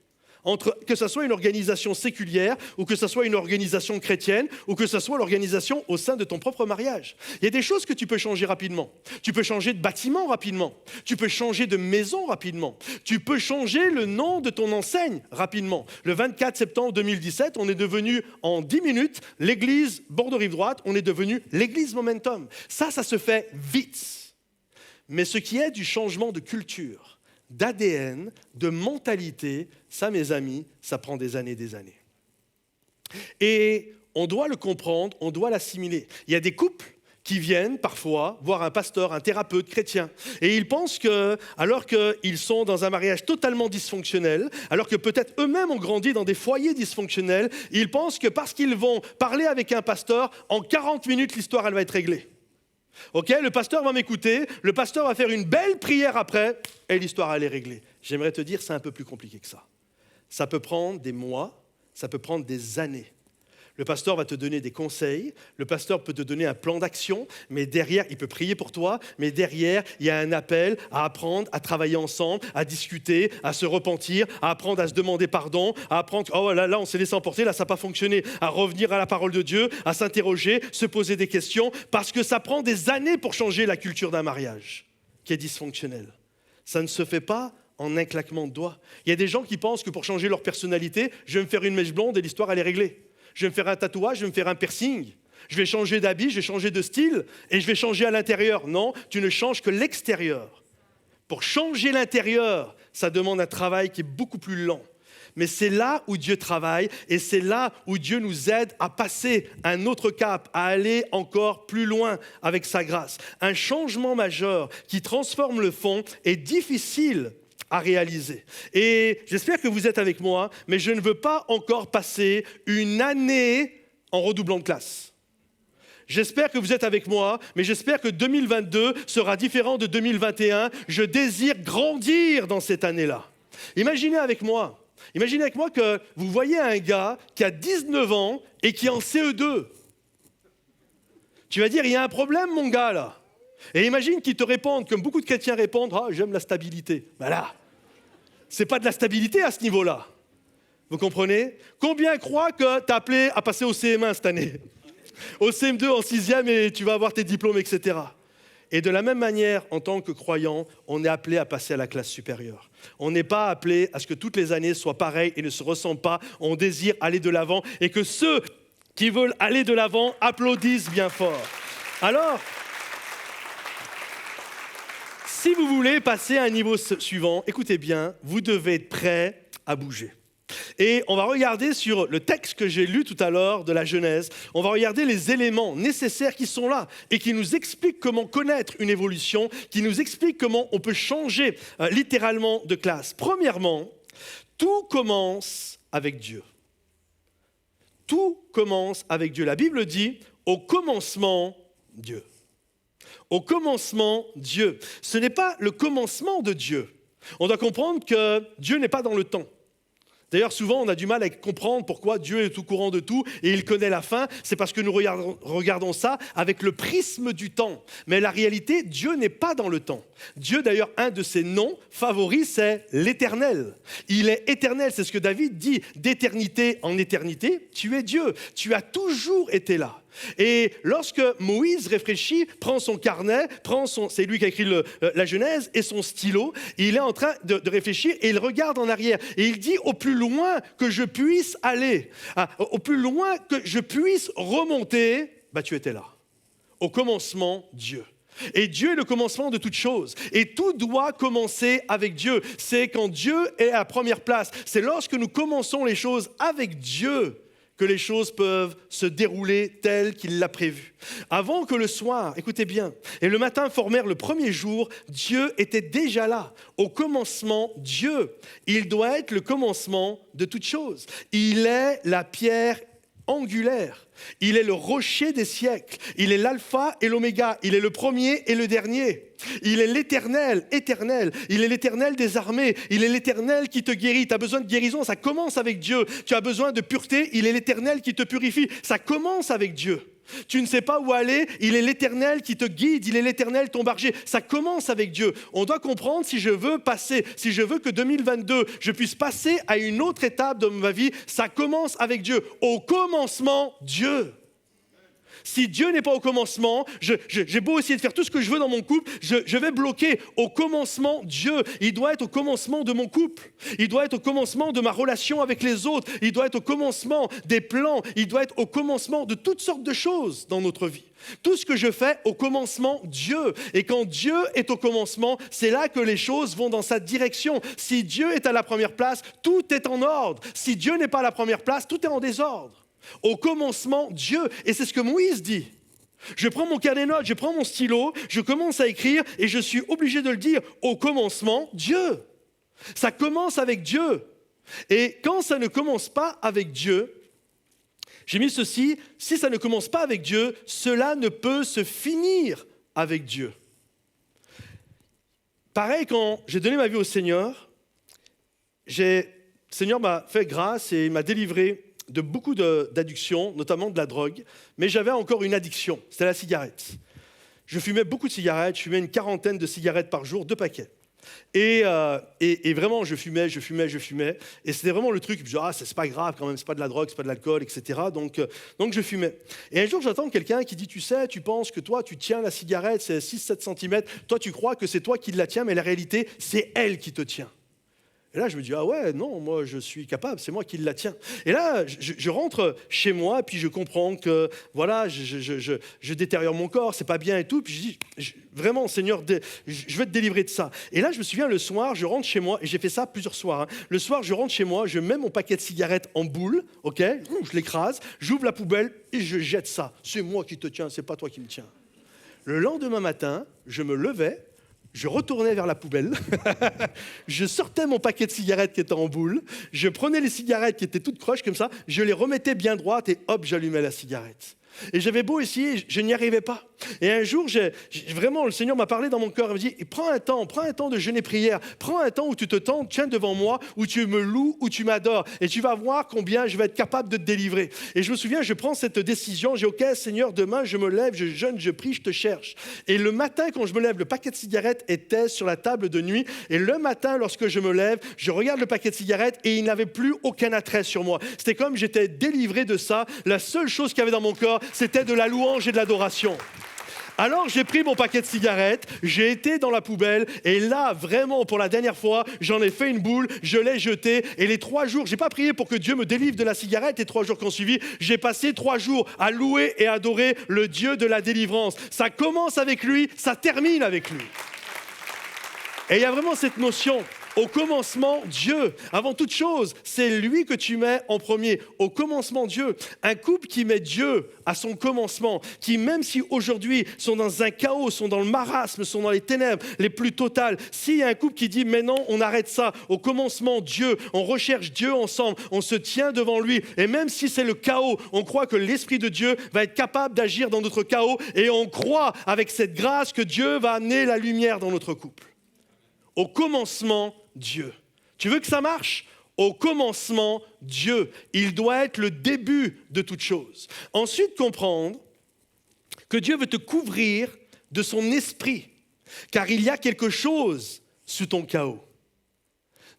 Que ce soit une organisation séculière, ou que ce soit une organisation chrétienne, ou que ce soit l'organisation au sein de ton propre mariage. Il y a des choses que tu peux changer rapidement. Tu peux changer de bâtiment rapidement. Tu peux changer de maison rapidement. Tu peux changer le nom de ton enseigne rapidement. Le 24 septembre 2017, on est devenu en 10 minutes l'église Bordeaux-Rive-Droite, on est devenu l'église Momentum. Ça se fait vite. Mais ce qui est du changement de culture, d'ADN, de mentalité, ça, mes amis, ça prend des années. Et on doit le comprendre, on doit l'assimiler. Il y a des couples qui viennent parfois voir un pasteur, un thérapeute chrétien. Et ils pensent que, alors qu'ils sont dans un mariage totalement dysfonctionnel, alors que peut-être eux-mêmes ont grandi dans des foyers dysfonctionnels, ils pensent que parce qu'ils vont parler avec un pasteur, en 40 minutes, l'histoire, elle va être réglée. Ok, le pasteur va m'écouter, le pasteur va faire une belle prière après, et l'histoire, elle est réglée. J'aimerais te dire, c'est un peu plus compliqué que ça. Ça peut prendre des mois, ça peut prendre des années. Le pasteur va te donner des conseils, le pasteur peut te donner un plan d'action, mais derrière, il peut prier pour toi, mais derrière, il y a un appel à apprendre, à travailler ensemble, à discuter, à se repentir, à apprendre à se demander pardon, à apprendre, oh là, on s'est laissé emporter, là, ça n'a pas fonctionné, à revenir à la parole de Dieu, à s'interroger, se poser des questions, parce que ça prend des années pour changer la culture d'un mariage qui est dysfonctionnel. Ça ne se fait pas en un claquement de doigts. Il y a des gens qui pensent que pour changer leur personnalité, je vais me faire une mèche blonde et l'histoire, elle est réglée. Je vais me faire un tatouage, je vais me faire un piercing. Je vais changer d'habit, je vais changer de style et je vais changer à l'intérieur. Non, tu ne changes que l'extérieur. Pour changer l'intérieur, ça demande un travail qui est beaucoup plus lent. mais c'est là où Dieu travaille et c'est là où Dieu nous aide à passer un autre cap, à aller encore plus loin avec sa grâce. Un changement majeur qui transforme le fond est difficile à réaliser. Et j'espère que vous êtes avec moi, mais je ne veux pas encore passer une année en redoublant de classe. J'espère que vous êtes avec moi, mais j'espère que 2022 sera différent de 2021. Je désire grandir dans cette année-là. Imaginez avec moi que vous voyez un gars qui a 19 ans et qui est en CE2. Tu vas dire, il y a un problème, mon gars, là. Et imagine qu'il te réponde, comme beaucoup de chrétiens répondent, « Ah, j'aime la stabilité. » Voilà. C'est pas de la stabilité à ce niveau-là. Vous comprenez? Combien croient que tu as appelé à passer au CM1 cette année? Au CM2 en 6e et tu vas avoir tes diplômes, etc. Et de la même manière, en tant que croyant, on est appelé à passer à la classe supérieure. On n'est pas appelé à ce que toutes les années soient pareilles et ne se ressemblent pas. On désire aller de l'avant et que ceux qui veulent aller de l'avant applaudissent bien fort. Alors, si vous voulez passer à un niveau suivant, écoutez bien, vous devez être prêt à bouger. Et on va regarder sur le texte que j'ai lu tout à l'heure de la Genèse, on va regarder les éléments nécessaires qui sont là et qui nous expliquent comment connaître une évolution, qui nous expliquent comment on peut changer littéralement de classe. Premièrement, tout commence avec Dieu. Tout commence avec Dieu. La Bible dit, au commencement, Dieu. Au commencement, Dieu. Ce n'est pas le commencement de Dieu. On doit comprendre que Dieu n'est pas dans le temps. D'ailleurs, souvent, on a du mal à comprendre pourquoi Dieu est au courant de tout et il connaît la fin. C'est parce que nous regardons ça avec le prisme du temps. Mais la réalité, Dieu n'est pas dans le temps. Dieu, d'ailleurs, un de ses noms favoris, c'est l'Éternel. Il est éternel, c'est ce que David dit. D'éternité en éternité, tu es Dieu. Tu as toujours été là. Et lorsque Moïse réfléchit, prend son carnet, c'est lui qui a écrit la Genèse, et son stylo, il est en train de réfléchir et il regarde en arrière. Et il dit, au plus loin que je puisse aller, au plus loin que je puisse remonter, tu étais là. Au commencement, Dieu. Et Dieu est le commencement de toutes choses. Et tout doit commencer avec Dieu. C'est quand Dieu est à la première place. C'est lorsque nous commençons les choses avec Dieu que les choses peuvent se dérouler telles qu'il l'a prévu. Avant que le soir, écoutez bien, et le matin formèrent le premier jour, Dieu était déjà là. Au commencement, Dieu. Il doit être le commencement de toutes choses. Il est la pierre angulaire. Il est le rocher des siècles. Il est l'alpha et l'oméga. Il est le premier et le dernier. Il est l'éternel, éternel. Il est l'éternel des armées. Il est l'éternel qui te guérit. Tu as besoin de guérison, ça commence avec Dieu. Tu as besoin de pureté, il est l'éternel qui te purifie. Ça commence avec Dieu. Tu ne sais pas où aller, il est l'Éternel qui te guide, il est l'Éternel ton berger. Ça commence avec Dieu. On doit comprendre, si je veux que 2022, je puisse passer à une autre étape de ma vie, ça commence avec Dieu. Au commencement, Dieu. Si Dieu n'est pas au commencement, j'ai beau essayer de faire tout ce que je veux dans mon couple, je vais bloquer. Au commencement, Dieu, il doit être au commencement de mon couple. Il doit être au commencement de ma relation avec les autres. Il doit être au commencement des plans. Il doit être au commencement de toutes sortes de choses dans notre vie. Tout ce que je fais, au commencement, Dieu. Et quand Dieu est au commencement, c'est là que les choses vont dans sa direction. Si Dieu est à la première place, tout est en ordre. Si Dieu n'est pas à la première place, tout est en désordre. Au commencement, Dieu. Et c'est ce que Moïse dit. Je prends mon carnet de notes, je prends mon stylo, je commence à écrire et je suis obligé de le dire. Au commencement, Dieu. Ça commence avec Dieu. Et quand ça ne commence pas avec Dieu, j'ai mis ceci, si ça ne commence pas avec Dieu, cela ne peut se finir avec Dieu. Pareil, quand j'ai donné ma vie au Seigneur, le Seigneur m'a fait grâce et m'a délivré de beaucoup d'addictions, notamment de la drogue, mais j'avais encore une addiction, c'était la cigarette. Je fumais beaucoup de cigarettes, je fumais une 40aine de cigarettes par jour, 2 paquets. Et vraiment, je fumais, et c'était vraiment le truc, je me disais, c'est pas grave quand même, c'est pas de la drogue, c'est pas de l'alcool, etc. Donc je fumais. Et un jour, j'entends quelqu'un qui dit, tu penses que toi, tu tiens la cigarette, c'est 6-7 cm, toi, tu crois que c'est toi qui la tiens, mais la réalité, c'est elle qui te tient. Et là, je me dis, ah ouais, non, moi, je suis capable, c'est moi qui la tiens. Et là, je rentre chez moi, puis je comprends que, voilà, je détériore mon corps, c'est pas bien et tout. Puis je dis, vraiment, Seigneur, je veux te délivrer de ça. Et là, je me souviens, le soir, je rentre chez moi, et j'ai fait ça plusieurs soirs. Le soir, je rentre chez moi, je mets mon paquet de cigarettes en boule, ok, je l'écrase, j'ouvre la poubelle et je jette ça. C'est moi qui te tiens, c'est pas toi qui me tiens. Le lendemain matin, je me levais, je retournais vers la poubelle, je sortais mon paquet de cigarettes qui était en boule, je prenais les cigarettes qui étaient toutes croches comme ça, je les remettais bien droites et hop, j'allumais la cigarette. Et j'avais beau essayer, je n'y arrivais pas. Et un jour, vraiment, le Seigneur m'a parlé dans mon cœur. Il m'a dit, prends un temps de jeûne et prière. Prends un temps où tu te tends, tiens devant moi, où tu me loues, où tu m'adores. Et tu vas voir combien je vais être capable de te délivrer. Et je me souviens, je prends cette décision. Je dis, ok, Seigneur, demain, je me lève, je jeûne, je prie, je te cherche. Et le matin, quand je me lève, le paquet de cigarettes était sur la table de nuit. Et le matin, lorsque je me lève, je regarde le paquet de cigarettes et il n'avait plus aucun attrait sur moi. C'était comme j'étais délivré de ça. La seule chose qu'il y avait dans mon corps, c'était de la louange et de l'adoration. Alors j'ai pris mon paquet de cigarettes, j'ai été dans la poubelle et là vraiment pour la dernière fois j'en ai fait une boule, je l'ai jetée et les 3 jours, j'ai pas prié pour que Dieu me délivre de la cigarette, les 3 jours qui ont suivi, j'ai passé 3 jours à louer et adorer le Dieu de la délivrance. Ça commence avec lui, ça termine avec lui. Et il y a vraiment cette notion. Au commencement, Dieu. Avant toute chose, c'est lui que tu mets en premier. Au commencement, Dieu. Un couple qui met Dieu à son commencement, qui même si aujourd'hui sont dans un chaos, sont dans le marasme, sont dans les ténèbres les plus totales, s'il y a un couple qui dit mais non, on arrête ça, au commencement, Dieu, on recherche Dieu ensemble, on se tient devant lui, et même si c'est le chaos, on croit que l'Esprit de Dieu va être capable d'agir dans notre chaos, et on croit avec cette grâce que Dieu va amener la lumière dans notre couple. Au commencement, Dieu. Tu veux que ça marche ? Au commencement, Dieu. Il doit être le début de toute chose. Ensuite, comprendre que Dieu veut te couvrir de son esprit, car il y a quelque chose sous ton chaos.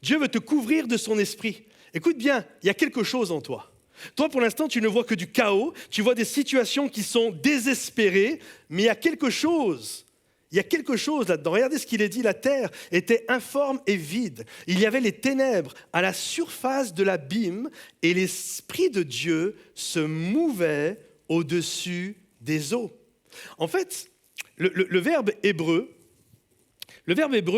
Dieu veut te couvrir de son esprit. Écoute bien, il y a quelque chose en toi. Toi, pour l'instant, tu ne vois que du chaos, tu vois des situations qui sont désespérées, mais il y a quelque chose. Il y a quelque chose là-dedans. Regardez ce qu'il est dit, la terre était informe et vide. Il y avait les ténèbres à la surface de l'abîme et l'Esprit de Dieu se mouvait au-dessus des eaux. En fait, le verbe hébreu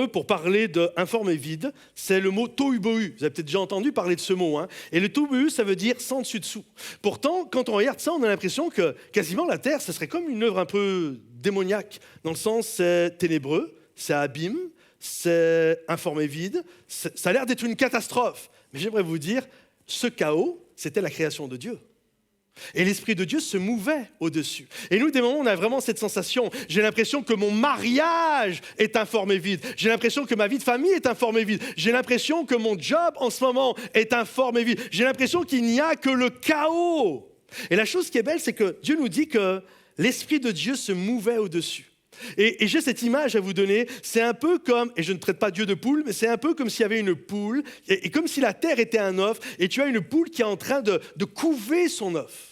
pour parler de informe et vide, c'est le mot tohu bohu. Vous avez peut-être déjà entendu parler de ce mot. Et le tohu bohu, ça veut dire sans dessus dessous. Pourtant, quand on regarde ça, on a l'impression que quasiment la terre, ce serait comme une œuvre un peu démoniaque, dans le sens c'est ténébreux, c'est abîme, c'est informe et vide, ça a l'air d'être une catastrophe. Mais j'aimerais vous dire, ce chaos, c'était la création de Dieu. Et l'Esprit de Dieu se mouvait au-dessus. Et nous, des moments, on a vraiment cette sensation. J'ai l'impression que mon mariage est informe et vide. J'ai l'impression que ma vie de famille est informe et vide. J'ai l'impression que mon job en ce moment est informe et vide. J'ai l'impression qu'il n'y a que le chaos. Et la chose qui est belle, c'est que Dieu nous dit que l'Esprit de Dieu se mouvait au-dessus. Et j'ai cette image à vous donner, c'est un peu comme, et je ne traite pas Dieu de poule, mais c'est un peu comme s'il y avait une poule, et comme si la terre était un œuf, et tu as une poule qui est en train de couver son œuf.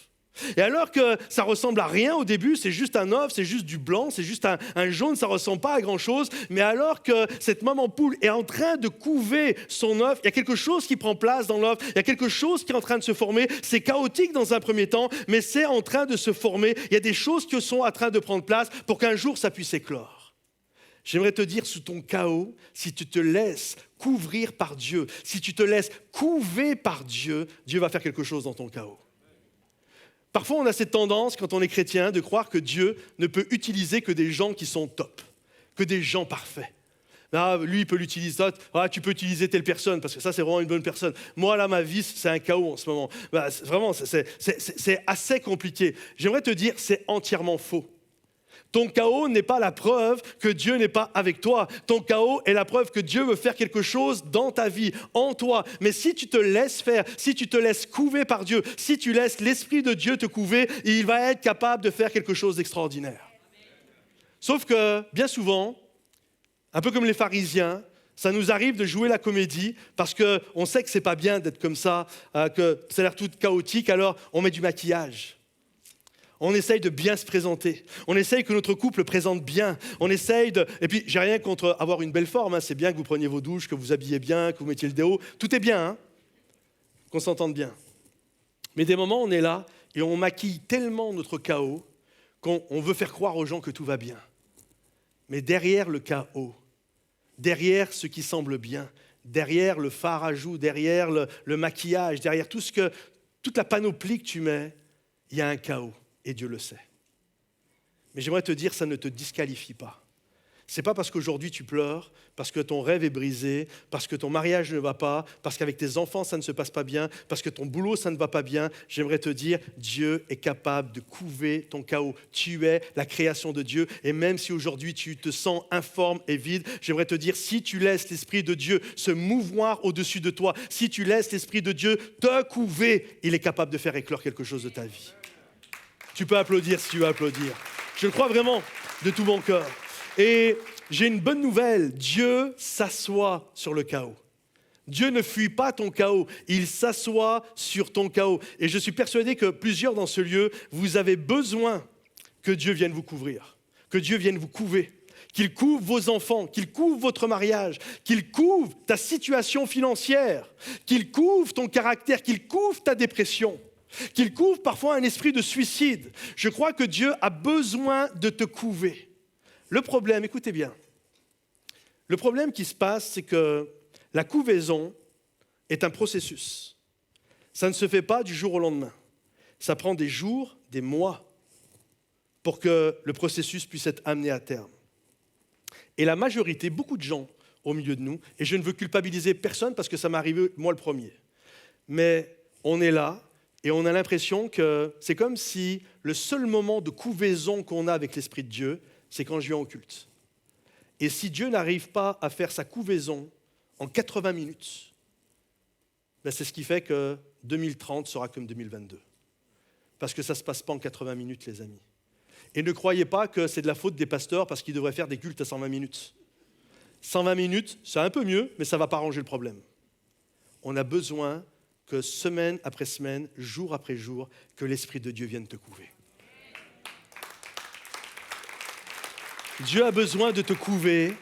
Et alors que ça ressemble à rien au début, c'est juste un œuf, c'est juste du blanc, c'est juste un jaune, ça ressemble pas à grand chose, mais alors que cette maman poule est en train de couver son œuf, il y a quelque chose qui prend place dans l'œuf, il y a quelque chose qui est en train de se former, c'est chaotique dans un premier temps, mais c'est en train de se former, il y a des choses qui sont en train de prendre place pour qu'un jour ça puisse éclore. J'aimerais te dire, sous ton chaos, si tu te laisses couvrir par Dieu, si tu te laisses couver par Dieu, Dieu va faire quelque chose dans ton chaos. Parfois, on a cette tendance, quand on est chrétien, de croire que Dieu ne peut utiliser que des gens qui sont top, que des gens parfaits. Ah, lui, il peut l'utiliser. Ah, tu peux utiliser telle personne, parce que ça, c'est vraiment une bonne personne. Moi, là, ma vie, c'est un chaos en ce moment. Vraiment, c'est assez compliqué. J'aimerais te dire, c'est entièrement faux. Ton chaos n'est pas la preuve que Dieu n'est pas avec toi. Ton chaos est la preuve que Dieu veut faire quelque chose dans ta vie, en toi. Mais si tu te laisses faire, si tu te laisses couver par Dieu, si tu laisses l'Esprit de Dieu te couver, il va être capable de faire quelque chose d'extraordinaire. Sauf que, bien souvent, un peu comme les pharisiens, ça nous arrive de jouer la comédie parce qu'on sait que c'est pas bien d'être comme ça, que ça a l'air tout chaotique, alors on met du maquillage. On essaye de bien se présenter. On essaye que notre couple présente bien. On essaye de... Et puis, j'ai rien contre avoir une belle forme. Hein. C'est bien que vous preniez vos douches, que vous habillez bien, que vous mettiez le déo. Tout est bien, hein. Qu'on s'entende bien. Mais des moments, on est là et on maquille tellement notre chaos qu'on veut faire croire aux gens que tout va bien. Mais derrière le chaos, derrière ce qui semble bien, derrière le fard à joues, derrière le maquillage, derrière toute la panoplie que tu mets, il y a un chaos. Et Dieu le sait. Mais j'aimerais te dire, ça ne te disqualifie pas. Ce n'est pas parce qu'aujourd'hui tu pleures, parce que ton rêve est brisé, parce que ton mariage ne va pas, parce qu'avec tes enfants ça ne se passe pas bien, parce que ton boulot ça ne va pas bien. J'aimerais te dire, Dieu est capable de couver ton chaos. Tu es la création de Dieu. Et même si aujourd'hui tu te sens informe et vide, j'aimerais te dire, si tu laisses l'Esprit de Dieu se mouvoir au-dessus de toi, si tu laisses l'Esprit de Dieu te couver, il est capable de faire éclore quelque chose de ta vie. Tu peux applaudir si tu veux applaudir. Je le crois vraiment de tout mon cœur. Et j'ai une bonne nouvelle, Dieu s'assoit sur le chaos. Dieu ne fuit pas ton chaos, il s'assoit sur ton chaos. Et je suis persuadé que plusieurs dans ce lieu, vous avez besoin que Dieu vienne vous couvrir, que Dieu vienne vous couver, qu'il couvre vos enfants, qu'il couvre votre mariage, qu'il couvre ta situation financière, qu'il couvre ton caractère, qu'il couvre ta dépression, qu'il couvre parfois un esprit de suicide. Je crois que Dieu a besoin de te couver. Le problème, écoutez bien, le problème qui se passe, c'est que la couvaison est un processus. Ça ne se fait pas du jour au lendemain. Ça prend des jours, des mois, pour que le processus puisse être amené à terme. Et la majorité, beaucoup de gens au milieu de nous, et je ne veux culpabiliser personne parce que ça m'est arrivé moi le premier, mais on est là, et on a l'impression que c'est comme si le seul moment de couvaison qu'on a avec l'Esprit de Dieu, c'est quand je viens au culte. Et si Dieu n'arrive pas à faire sa couvaison en 80 minutes, ben c'est ce qui fait que 2030 sera comme 2022. Parce que ça ne se passe pas en 80 minutes, les amis. Et ne croyez pas que c'est de la faute des pasteurs parce qu'ils devraient faire des cultes à 120 minutes. 120 minutes, c'est un peu mieux, mais ça ne va pas arranger le problème. On a besoin que semaine après semaine, jour après jour, que l'Esprit de Dieu vienne te couver. Dieu a besoin de te couver,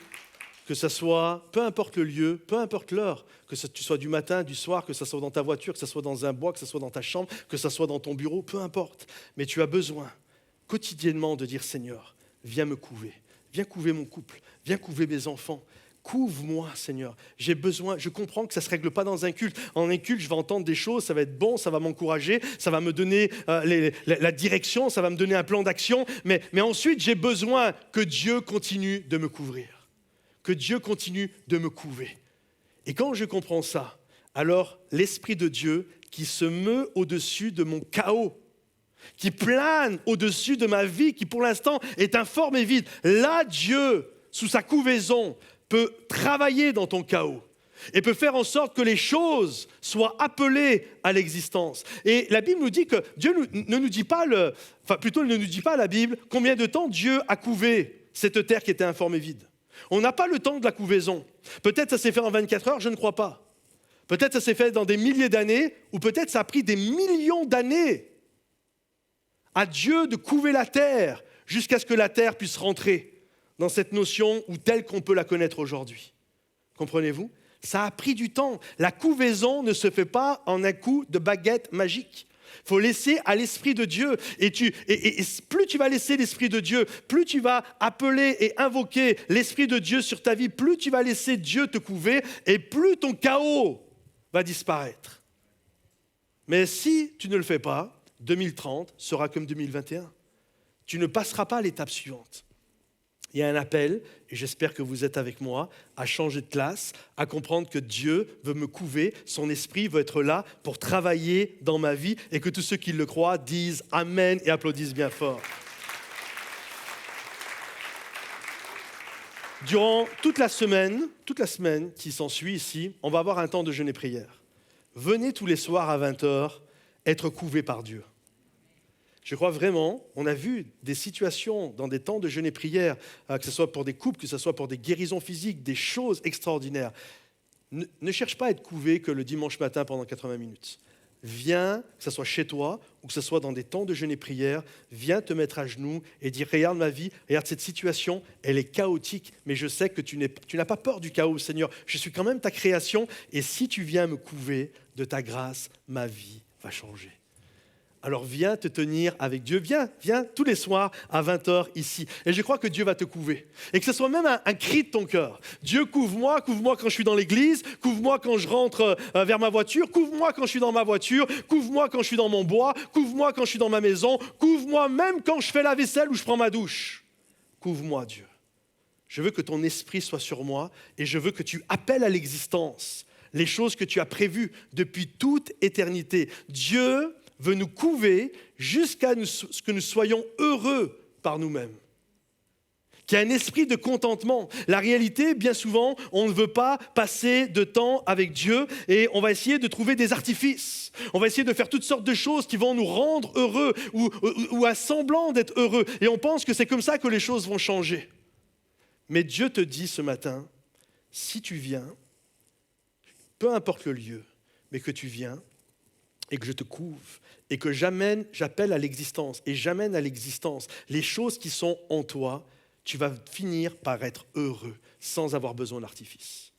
que ce soit, peu importe le lieu, peu importe l'heure, que tu sois du matin, du soir, que ce soit dans ta voiture, que ce soit dans un bois, que ce soit dans ta chambre, que ce soit dans ton bureau, peu importe. Mais tu as besoin quotidiennement de dire, Seigneur, viens me couver, viens couver mon couple, viens couver mes enfants. Couvre-moi, Seigneur. J'ai besoin, je comprends que ça ne se règle pas dans un culte. En un culte, je vais entendre des choses, ça va être bon, ça va m'encourager, ça va me donner la direction, ça va me donner un plan d'action. Mais ensuite, j'ai besoin que Dieu continue de me couvrir, que Dieu continue de me couver. Et quand je comprends ça, alors l'Esprit de Dieu qui se meut au-dessus de mon chaos, qui plane au-dessus de ma vie, qui pour l'instant est informe et vide, là, Dieu, sous sa couvaison, peut travailler dans ton chaos et peut faire en sorte que les choses soient appelées à l'existence. Et la Bible nous dit que Dieu ne nous dit pas, il ne nous dit pas la Bible combien de temps Dieu a couvé cette terre qui était informe et vide. On n'a pas le temps de la couvaison. Peut-être ça s'est fait en 24 heures, je ne crois pas. Peut-être ça s'est fait dans des milliers d'années, ou peut-être ça a pris des millions d'années à Dieu de couver la terre jusqu'à ce que la terre puisse rentrer dans cette notion ou telle qu'on peut la connaître aujourd'hui. Comprenez-vous ? Ça a pris du temps. La couvaison ne se fait pas en un coup de baguette magique. Il faut laisser à l'Esprit de Dieu. Et plus tu vas laisser l'Esprit de Dieu, plus tu vas appeler et invoquer l'Esprit de Dieu sur ta vie, plus tu vas laisser Dieu te couver et plus ton chaos va disparaître. Mais si tu ne le fais pas, 2030 sera comme 2021. Tu ne passeras pas à l'étape suivante. Il y a un appel, et j'espère que vous êtes avec moi, à changer de classe, à comprendre que Dieu veut me couver, son esprit veut être là pour travailler dans ma vie, et que tous ceux qui le croient disent Amen et applaudissent bien fort. Durant toute la semaine qui s'ensuit ici, on va avoir un temps de jeûne et prière. Venez tous les soirs à 20h être couvés par Dieu. Je crois vraiment, on a vu des situations dans des temps de jeûne et prière, que ce soit pour des couples, que ce soit pour des guérisons physiques, des choses extraordinaires. Ne cherche pas à être couvé que le dimanche matin pendant 80 minutes. viens, que ce soit chez toi ou que ce soit dans des temps de jeûne et prière, viens te mettre à genoux et dire, regarde ma vie, regarde cette situation, elle est chaotique, mais je sais que tu n'as pas peur du chaos, Seigneur. Je suis quand même ta création et si tu viens me couver de ta grâce, ma vie va changer. Alors viens te tenir avec Dieu, viens tous les soirs à 20h ici. Et je crois que Dieu va te couver. Et que ce soit même un cri de ton cœur. Dieu, couvre-moi quand je suis dans l'église, couvre-moi quand je rentre vers ma voiture, couvre-moi quand je suis dans ma voiture, couvre-moi quand je suis dans mon bois, couvre-moi quand je suis dans ma maison, couvre-moi même quand je fais la vaisselle ou je prends ma douche. Couvre-moi, Dieu. Je veux que ton esprit soit sur moi et je veux que tu appelles à l'existence les choses que tu as prévues depuis toute éternité. Dieu veut nous couver jusqu'à ce que nous soyons heureux par nous-mêmes. Qu'il y ait un esprit de contentement. La réalité, bien souvent, on ne veut pas passer de temps avec Dieu et on va essayer de trouver des artifices. On va essayer de faire toutes sortes de choses qui vont nous rendre heureux ou à semblant d'être heureux. Et on pense que c'est comme ça que les choses vont changer. Mais Dieu te dit ce matin, si tu viens, peu importe le lieu, mais que tu viens, et que je te couvre, et que j'appelle à l'existence, et j'amène à l'existence les choses qui sont en toi, tu vas finir par être heureux sans avoir besoin d'artifice.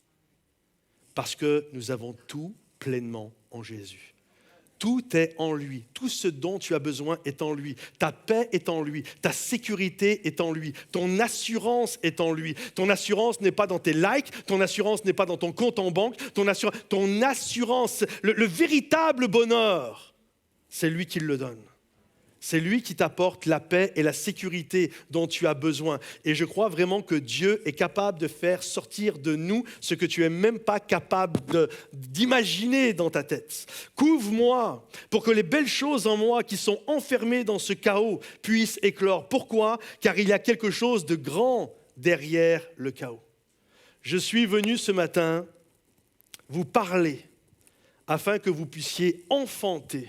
Parce que nous avons tout pleinement en Jésus. Tout est en lui. Tout ce dont tu as besoin est en lui. Ta paix est en lui. Ta sécurité est en lui. Ton assurance est en lui. Ton assurance n'est pas dans tes likes. Ton assurance n'est pas dans ton compte en banque. Ton assurance, le véritable bonheur, c'est lui qui le donne. C'est lui qui t'apporte la paix et la sécurité dont tu as besoin. Et je crois vraiment que Dieu est capable de faire sortir de nous ce que tu n'es même pas capable d'imaginer dans ta tête. Couvre-moi pour que les belles choses en moi qui sont enfermées dans ce chaos puissent éclore. Pourquoi ? Car il y a quelque chose de grand derrière le chaos. Je suis venu ce matin vous parler afin que vous puissiez enfanter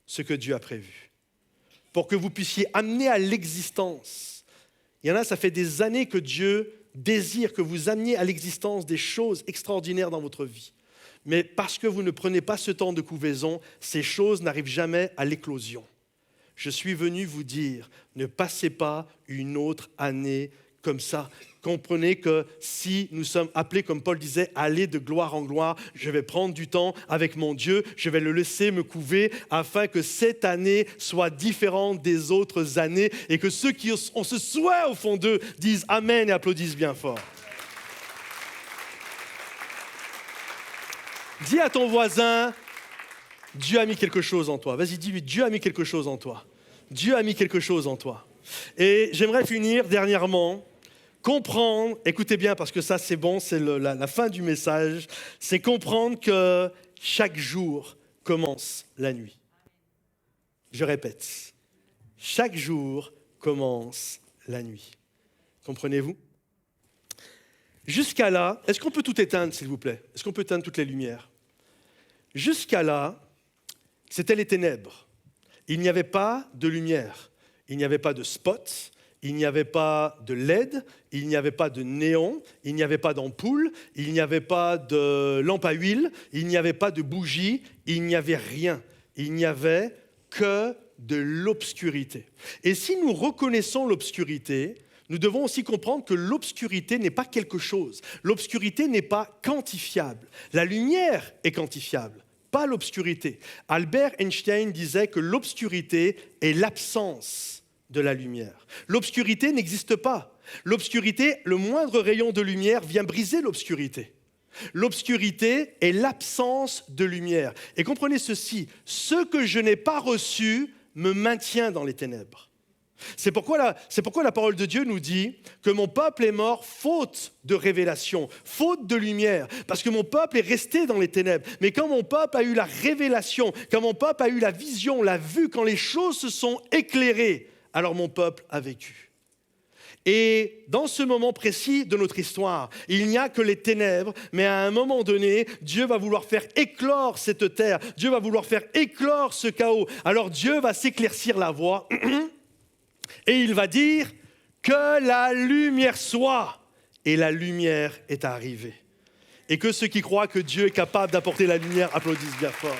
ce que Dieu a prévu. Pour que vous puissiez amener à l'existence. Il y en a, ça fait des années que Dieu désire que vous ameniez à l'existence des choses extraordinaires dans votre vie. Mais parce que vous ne prenez pas ce temps de couvaison, ces choses n'arrivent jamais à l'éclosion. Je suis venu vous dire, ne passez pas une autre année comme ça. Comprenez que si nous sommes appelés, comme Paul disait, à aller de gloire en gloire, je vais prendre du temps avec mon Dieu, je vais le laisser me couver afin que cette année soit différente des autres années et que ceux qui ont ce souhait au fond d'eux disent Amen et applaudissent bien fort. Dis à ton voisin, Dieu a mis quelque chose en toi. Vas-y, dis-lui, Dieu a mis quelque chose en toi. Dieu a mis quelque chose en toi. Et j'aimerais finir dernièrement. Comprendre, écoutez bien parce que ça c'est bon, c'est la fin du message, c'est comprendre que chaque jour commence la nuit. Je répète, chaque jour commence la nuit. Comprenez-vous ? Jusqu'à là, est-ce qu'on peut tout éteindre s'il vous plaît ? Est-ce qu'on peut éteindre toutes les lumières ? Jusqu'à là, c'était les ténèbres. Il n'y avait pas de lumière, il n'y avait pas de spot. Il n'y avait pas de LED, il n'y avait pas de néon, il n'y avait pas d'ampoule, il n'y avait pas de lampe à huile, il n'y avait pas de bougie, il n'y avait rien. Il n'y avait que de l'obscurité. Et si nous reconnaissons l'obscurité, nous devons aussi comprendre que l'obscurité n'est pas quelque chose. L'obscurité n'est pas quantifiable. La lumière est quantifiable, pas l'obscurité. Albert Einstein disait que l'obscurité est l'absence de la lumière. L'obscurité n'existe pas. L'obscurité, le moindre rayon de lumière vient briser l'obscurité. L'obscurité est l'absence de lumière. Et comprenez ceci, ce que je n'ai pas reçu me maintient dans les ténèbres. C'est pourquoi la parole de Dieu nous dit que mon peuple est mort faute de révélation, faute de lumière, parce que mon peuple est resté dans les ténèbres. Mais quand mon peuple a eu la révélation, quand mon peuple a eu la vision, la vue, quand les choses se sont éclairées, alors mon peuple a vécu. Et dans ce moment précis de notre histoire, il n'y a que les ténèbres, mais à un moment donné, Dieu va vouloir faire éclore cette terre, Dieu va vouloir faire éclore ce chaos. Alors Dieu va s'éclaircir la voie et il va dire que la lumière soit. Et la lumière est arrivée. Et que ceux qui croient que Dieu est capable d'apporter la lumière applaudissent bien fort.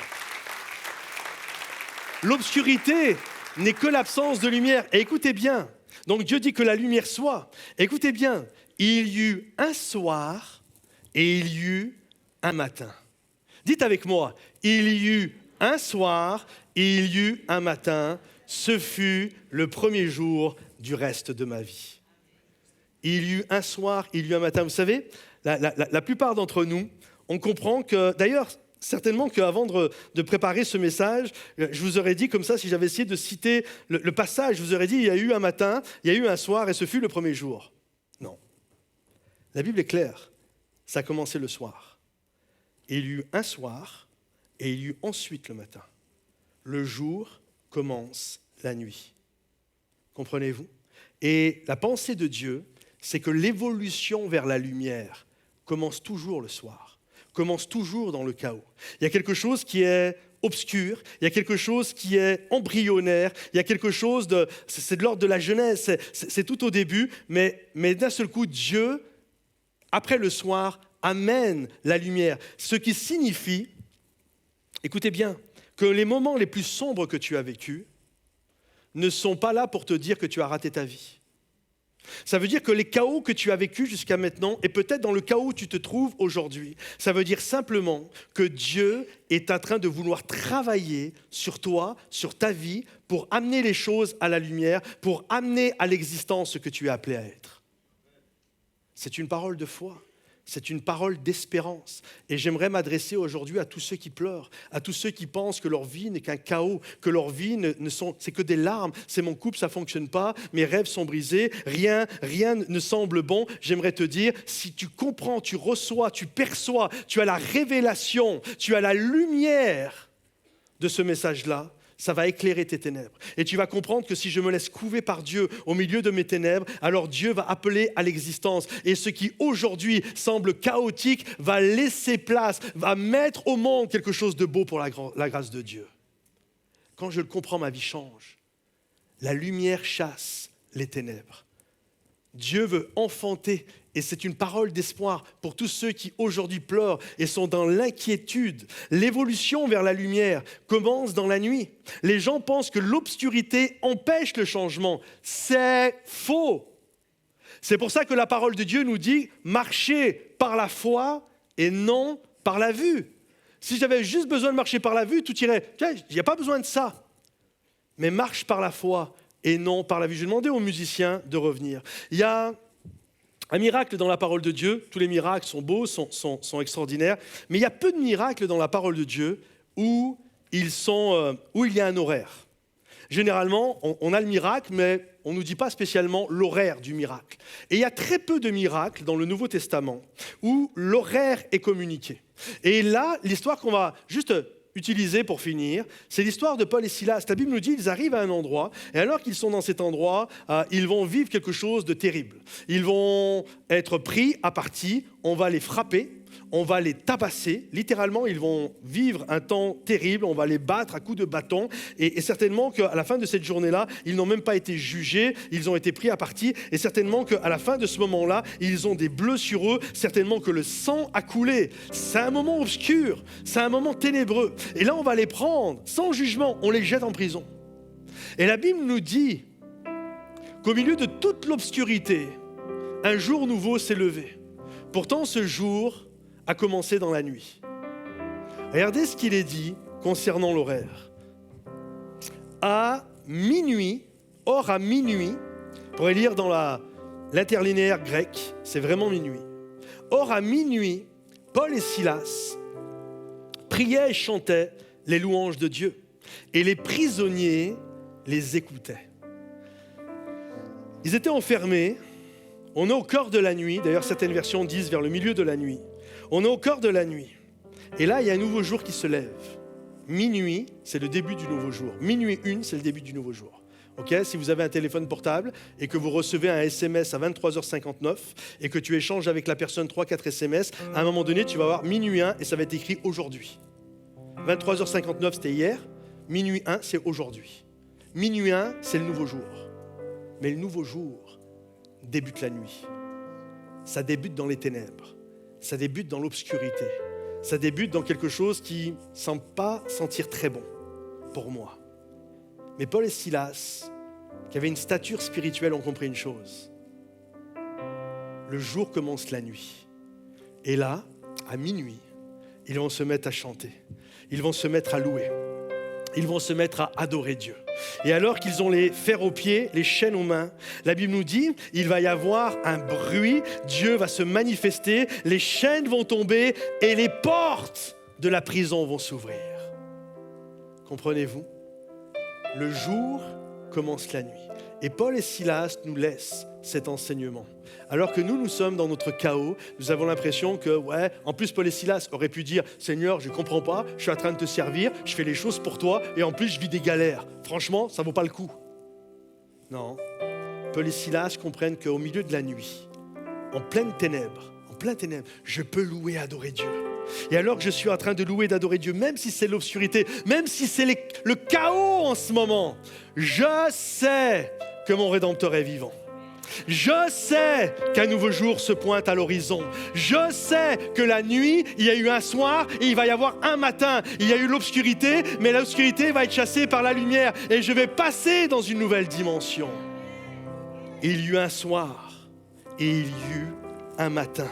L'obscurité n'est que l'absence de lumière. Et écoutez bien, donc Dieu dit que la lumière soit. Écoutez bien, il y eut un soir et il y eut un matin. Dites avec moi, il y eut un soir et il y eut un matin. Ce fut le premier jour du reste de ma vie. Il y eut un soir, il y eut un matin. Vous savez, la plupart d'entre nous, on comprend que, d'ailleurs, certainement qu'avant de préparer ce message, je vous aurais dit comme ça, si j'avais essayé de citer le passage, je vous aurais dit, il y a eu un matin, il y a eu un soir, et ce fut le premier jour. Non. La Bible est claire. Ça a commencé le soir. Il y eut un soir, et il y eut ensuite le matin. Le jour commence la nuit. Comprenez-vous? Et la pensée de Dieu, c'est que l'évolution vers la lumière commence toujours le soir, commence toujours dans le chaos. Il y a quelque chose qui est obscur, il y a quelque chose qui est embryonnaire, il y a quelque chose c'est de l'ordre de la jeunesse, c'est tout au début, mais d'un seul coup, Dieu, après le soir, amène la lumière. Ce qui signifie, écoutez bien, que les moments les plus sombres que tu as vécus ne sont pas là pour te dire que tu as raté ta vie. Ça veut dire que les chaos que tu as vécus jusqu'à maintenant, et peut-être dans le chaos où tu te trouves aujourd'hui, ça veut dire simplement que Dieu est en train de vouloir travailler sur toi, sur ta vie, pour amener les choses à la lumière, pour amener à l'existence ce que tu es appelé à être. C'est une parole de foi. C'est une parole d'espérance. Et j'aimerais m'adresser aujourd'hui à tous ceux qui pleurent, à tous ceux qui pensent que leur vie n'est qu'un chaos, que leur vie c'est que des larmes. C'est mon couple, ça ne fonctionne pas, mes rêves sont brisés, rien ne semble bon. J'aimerais te dire, si tu comprends, tu reçois, tu perçois, tu as la révélation, tu as la lumière de ce message-là, ça va éclairer tes ténèbres. Et tu vas comprendre que si je me laisse couver par Dieu au milieu de mes ténèbres, alors Dieu va appeler à l'existence. Et ce qui aujourd'hui semble chaotique va laisser place, va mettre au monde quelque chose de beau pour la grâce de Dieu. Quand je le comprends, ma vie change. La lumière chasse les ténèbres. Dieu veut enfanter, et c'est une parole d'espoir pour tous ceux qui aujourd'hui pleurent et sont dans l'inquiétude. L'évolution vers la lumière commence dans la nuit. Les gens pensent que l'obscurité empêche le changement. C'est faux. C'est pour ça que la parole de Dieu nous dit « marchez par la foi et non par la vue ». Si j'avais juste besoin de marcher par la vue, tout irait. Il n'y a pas besoin de ça. Mais marche par la foi et non par la vue. Je vais demander aux musiciens de revenir. Il y a un miracle dans la parole de Dieu. Tous les miracles sont beaux, sont extraordinaires. Mais il y a peu de miracles dans la parole de Dieu où il y a un horaire. Généralement, on a le miracle, mais on ne nous dit pas spécialement l'horaire du miracle. Et il y a très peu de miracles dans le Nouveau Testament où l'horaire est communiqué. Et là, l'histoire qu'on va juste utilisé pour finir, c'est l'histoire de Paul et Silas. La Bible nous dit qu'ils arrivent à un endroit, et alors qu'ils sont dans cet endroit, ils vont vivre quelque chose de terrible. Ils vont être pris à partie, on va les frapper, on va les tabasser, littéralement ils vont vivre un temps terrible, on va les battre à coups de bâton, et certainement qu'à la fin de cette journée-là, ils n'ont même pas été jugés, ils ont été pris à partie, et certainement qu'à la fin de ce moment-là, ils ont des bleus sur eux, certainement que le sang a coulé. C'est un moment obscur, c'est un moment ténébreux, et là on va les prendre, sans jugement, on les jette en prison. Et la Bible nous dit qu'au milieu de toute l'obscurité, un jour nouveau s'est levé. Pourtant ce jour a commencé dans la nuit. Regardez ce qu'il est dit concernant l'horaire. À minuit, or à minuit, on pourrait lire dans l'interlinéaire grec, c'est vraiment minuit. Or à minuit, Paul et Silas priaient et chantaient les louanges de Dieu. Et les prisonniers les écoutaient. Ils étaient enfermés, on est au cœur de la nuit, d'ailleurs certaines versions disent vers le milieu de la nuit. On est au cœur de la nuit. Et là, il y a un nouveau jour qui se lève. Minuit, c'est le début du nouveau jour. Minuit 1, c'est le début du nouveau jour. Okay, si vous avez un téléphone portable et que vous recevez un SMS à 23h59 et que tu échanges avec la personne 3-4 SMS, à un moment donné, tu vas avoir minuit 1 et ça va être écrit aujourd'hui. 23h59, c'était hier. Minuit 1, c'est aujourd'hui. Minuit 1, c'est le nouveau jour. Mais le nouveau jour débute la nuit. Ça débute dans les ténèbres. Ça débute dans l'obscurité. Ça débute dans quelque chose qui ne semble pas sentir très bon pour moi. Mais Paul et Silas, qui avaient une stature spirituelle, ont compris une chose. Le jour commence la nuit. Et là, à minuit, ils vont se mettre à chanter. Ils vont se mettre à louer. Ils vont se mettre à adorer Dieu. Et alors qu'ils ont les fers aux pieds, les chaînes aux mains, la Bible nous dit, il va y avoir un bruit, Dieu va se manifester, les chaînes vont tomber et les portes de la prison vont s'ouvrir. Comprenez-vous? Le jour commence la nuit. Et Paul et Silas nous laissent cet enseignement. Alors que nous sommes dans notre chaos, nous avons l'impression que, en plus Paul et Silas auraient pu dire « Seigneur, je ne comprends pas, je suis en train de te servir, je fais les choses pour toi et en plus je vis des galères. Franchement, ça ne vaut pas le coup. » Non, Paul et Silas comprennent qu'au milieu de la nuit, en pleine ténèbres, je peux louer et adorer Dieu. Et alors que je suis en train de louer et d'adorer Dieu, même si c'est l'obscurité, même si c'est le chaos en ce moment, je sais que mon Rédempteur est vivant. Je sais qu'un nouveau jour se pointe à l'horizon. Je sais que la nuit, il y a eu un soir et il va y avoir un matin. Il y a eu l'obscurité, mais l'obscurité va être chassée par la lumière et je vais passer dans une nouvelle dimension. Il y eut un soir et il y eut un matin.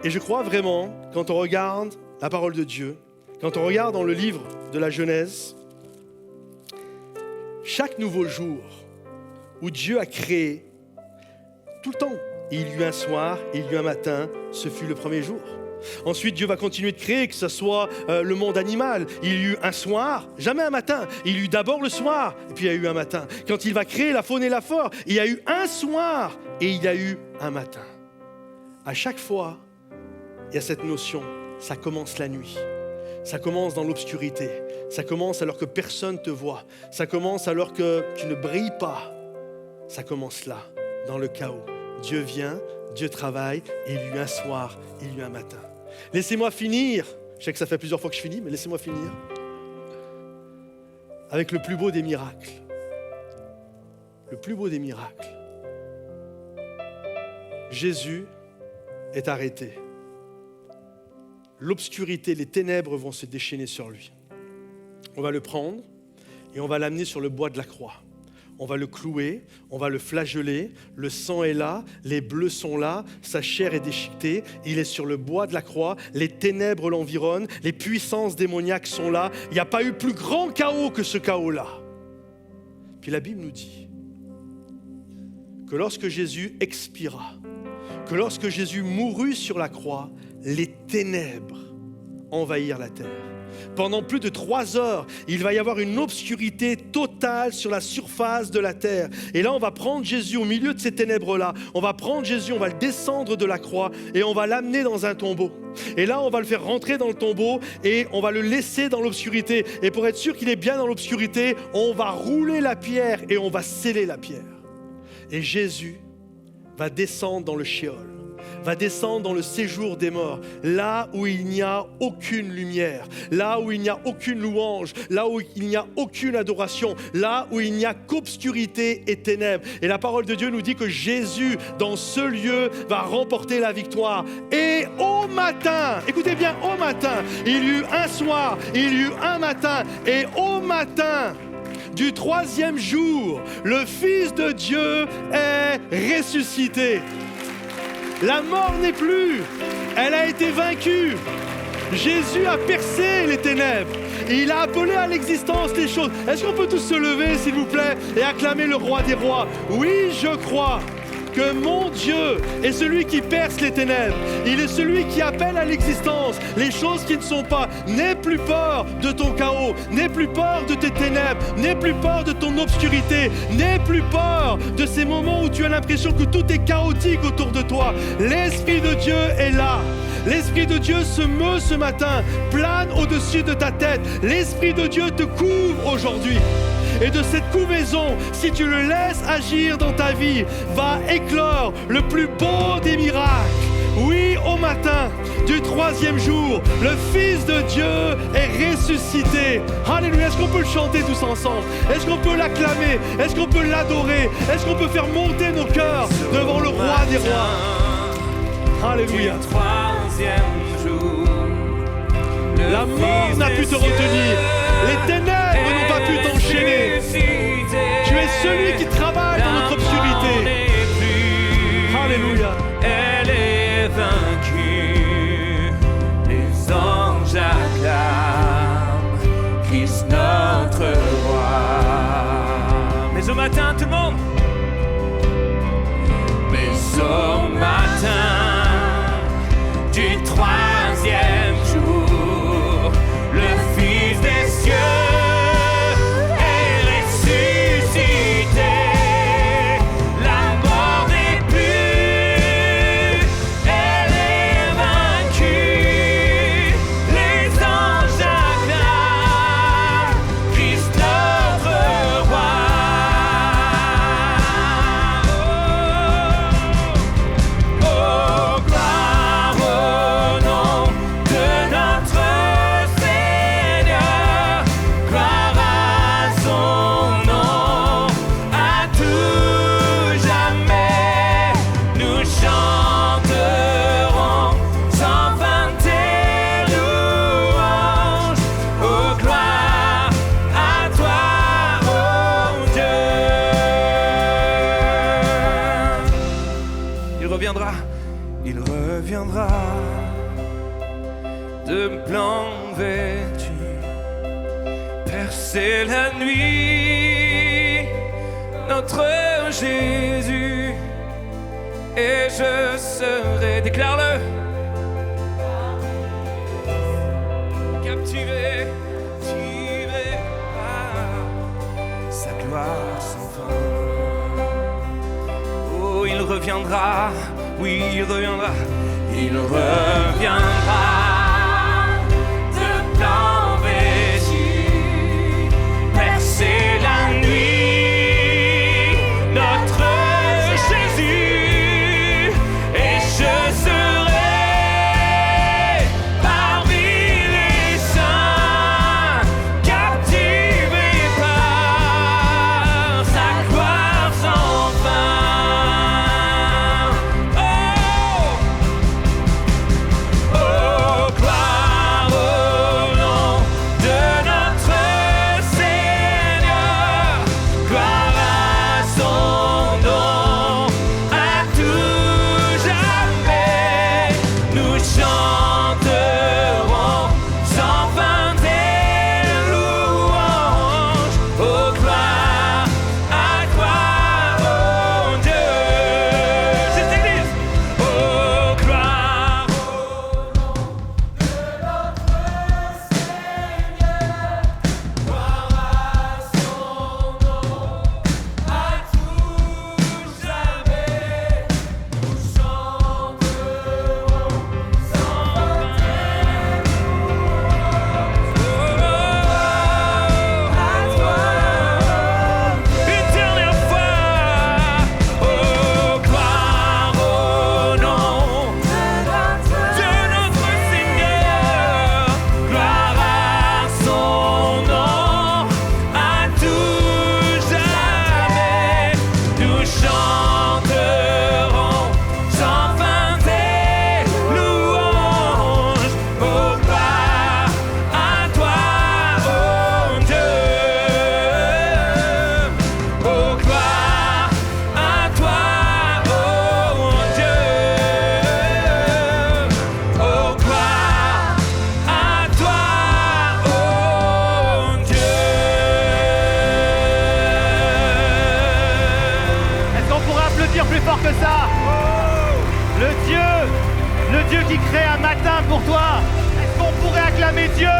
Et je crois vraiment, quand on regarde la parole de Dieu, quand on regarde dans le livre de la Genèse, chaque nouveau jour où Dieu a créé, tout le temps, il y eut un soir, il y eut un matin, ce fut le premier jour. Ensuite, Dieu va continuer de créer, que ce soit le monde animal. Il y eut un soir, jamais un matin. Il y eut d'abord le soir, et puis il y a eu un matin. Quand il va créer la faune et la flore, il y a eu un soir, et il y a eu un matin. À chaque fois, il y a cette notion, ça commence la nuit. Ça commence dans l'obscurité. Ça commence alors que personne ne te voit. Ça commence alors que tu ne brilles pas. Ça commence là, dans le chaos. Dieu vient, Dieu travaille, et il y eut un soir, il y eut un matin. Laissez-moi finir, je sais que ça fait plusieurs fois que je finis, mais laissez-moi finir avec le plus beau des miracles. Le plus beau des miracles. Jésus est arrêté. L'obscurité, les ténèbres vont se déchaîner sur lui. On va le prendre et on va l'amener sur le bois de la croix. On va le clouer, on va le flageller, le sang est là, les bleus sont là, sa chair est déchiquetée, il est sur le bois de la croix, les ténèbres l'environnent, les puissances démoniaques sont là. Il n'y a pas eu plus grand chaos que ce chaos-là. Puis la Bible nous dit que lorsque Jésus expira, que lorsque Jésus mourut sur la croix, les ténèbres envahirent la terre. Pendant plus de 3 heures, il va y avoir une obscurité totale sur la surface de la terre. Et là, on va prendre Jésus au milieu de ces ténèbres-là. On va prendre Jésus, on va le descendre de la croix et on va l'amener dans un tombeau. Et là, on va le faire rentrer dans le tombeau et on va le laisser dans l'obscurité. Et pour être sûr qu'il est bien dans l'obscurité, on va rouler la pierre et on va sceller la pierre. Et Jésus va descendre dans le Sheol, va descendre dans le séjour des morts, là où il n'y a aucune lumière, là où il n'y a aucune louange, là où il n'y a aucune adoration, là où il n'y a qu'obscurité et ténèbres. Et la parole de Dieu nous dit que Jésus, dans ce lieu, va remporter la victoire. Et au matin, écoutez bien, au matin, il y eut un soir, il y eut un matin, et au matin du 3e jour, le Fils de Dieu est ressuscité. La mort n'est plus, elle a été vaincue. Jésus a percé les ténèbres. Il a appelé à l'existence les choses. Est-ce qu'on peut tous se lever, s'il vous plaît, et acclamer le roi des rois? Oui, je crois que mon Dieu est celui qui perce les ténèbres. Il est celui qui appelle à l'existence les choses qui ne sont pas. N'aie plus peur de ton chaos, n'aie plus peur de tes ténèbres, n'aie plus peur de ton obscurité, n'aie plus peur de ces moments où tu as l'impression que tout est chaotique autour de toi. L'Esprit de Dieu est là. L'Esprit de Dieu se meut ce matin, plane au-dessus de ta tête. L'Esprit de Dieu te couvre aujourd'hui. Et de cette couvaison, si tu le laisses agir dans ta vie, va éclore le plus beau des miracles. Oui, au matin du 3e jour, le Fils de Dieu est ressuscité. Alléluia. Est-ce qu'on peut le chanter tous ensemble? Est-ce qu'on peut l'acclamer? Est-ce qu'on peut l'adorer? Est-ce qu'on peut faire monter nos cœurs devant le roi des rois? Alléluia. La mort n'a pu te retenir. Les ténèbres n'ont pas pu t'enchaîner. Tu es celui qui travaille dans notre obscurité. Alléluia. Elle est vaincue. Les anges acclament Christ notre roi. Mais au matin, tout le monde. Mais au matin du troisième jour, le Fils des cieux est ressuscité. La mort n'est plus, elle est vaincue. Les anges acclament Christ notre roi. Oh, gloire au nom de notre Seigneur, gloire à son nom, à tout jamais. Nous chanterons sans fin tes louanges. Oh, gloire à toi, oh Dieu. Il reviendra, il reviendra de blanc vêtu, percer la nuit, notre Jésus, et je serai, déclare-le, captivé, tiré par sa gloire sans fin. Oh, il reviendra, oui, il reviendra, il reviendra de blanc vêtu, percer la nuit, notre Jésus, et je serai parmi les saints, captivé par sa gloire sans fin. Oh, oh, gloire au nom de notre Seigneur, gloire à son nom, à tout jamais. Nous chanterons sans fin tes louanges. Oh, gloire à toi, oh Dieu. C'est cette église. Oh, gloire au nom de notre Seigneur, gloire à son nom, à tout jamais. Nous chanterons sans fin tes louanges. Une dernière fois. Oh, gloire au nom de notre Seigneur, gloire à son nom, à tout jamais. Nous chanterons sans fin tes louanges. Oh, gloire à toi, oh Dieu. Oh, gloire à toi, oh Dieu. Oh, gloire à toi, oh Dieu. Est-ce qu'on pourrait applaudir plus fort que ça? Le Dieu qui crée un matin pour toi. Est-ce qu'on pourrait acclamer Dieu?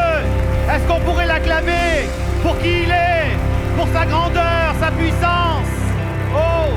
Est-ce qu'on pourrait l'acclamer pour qui il est, pour sa grandeur, sa puissance? Oh!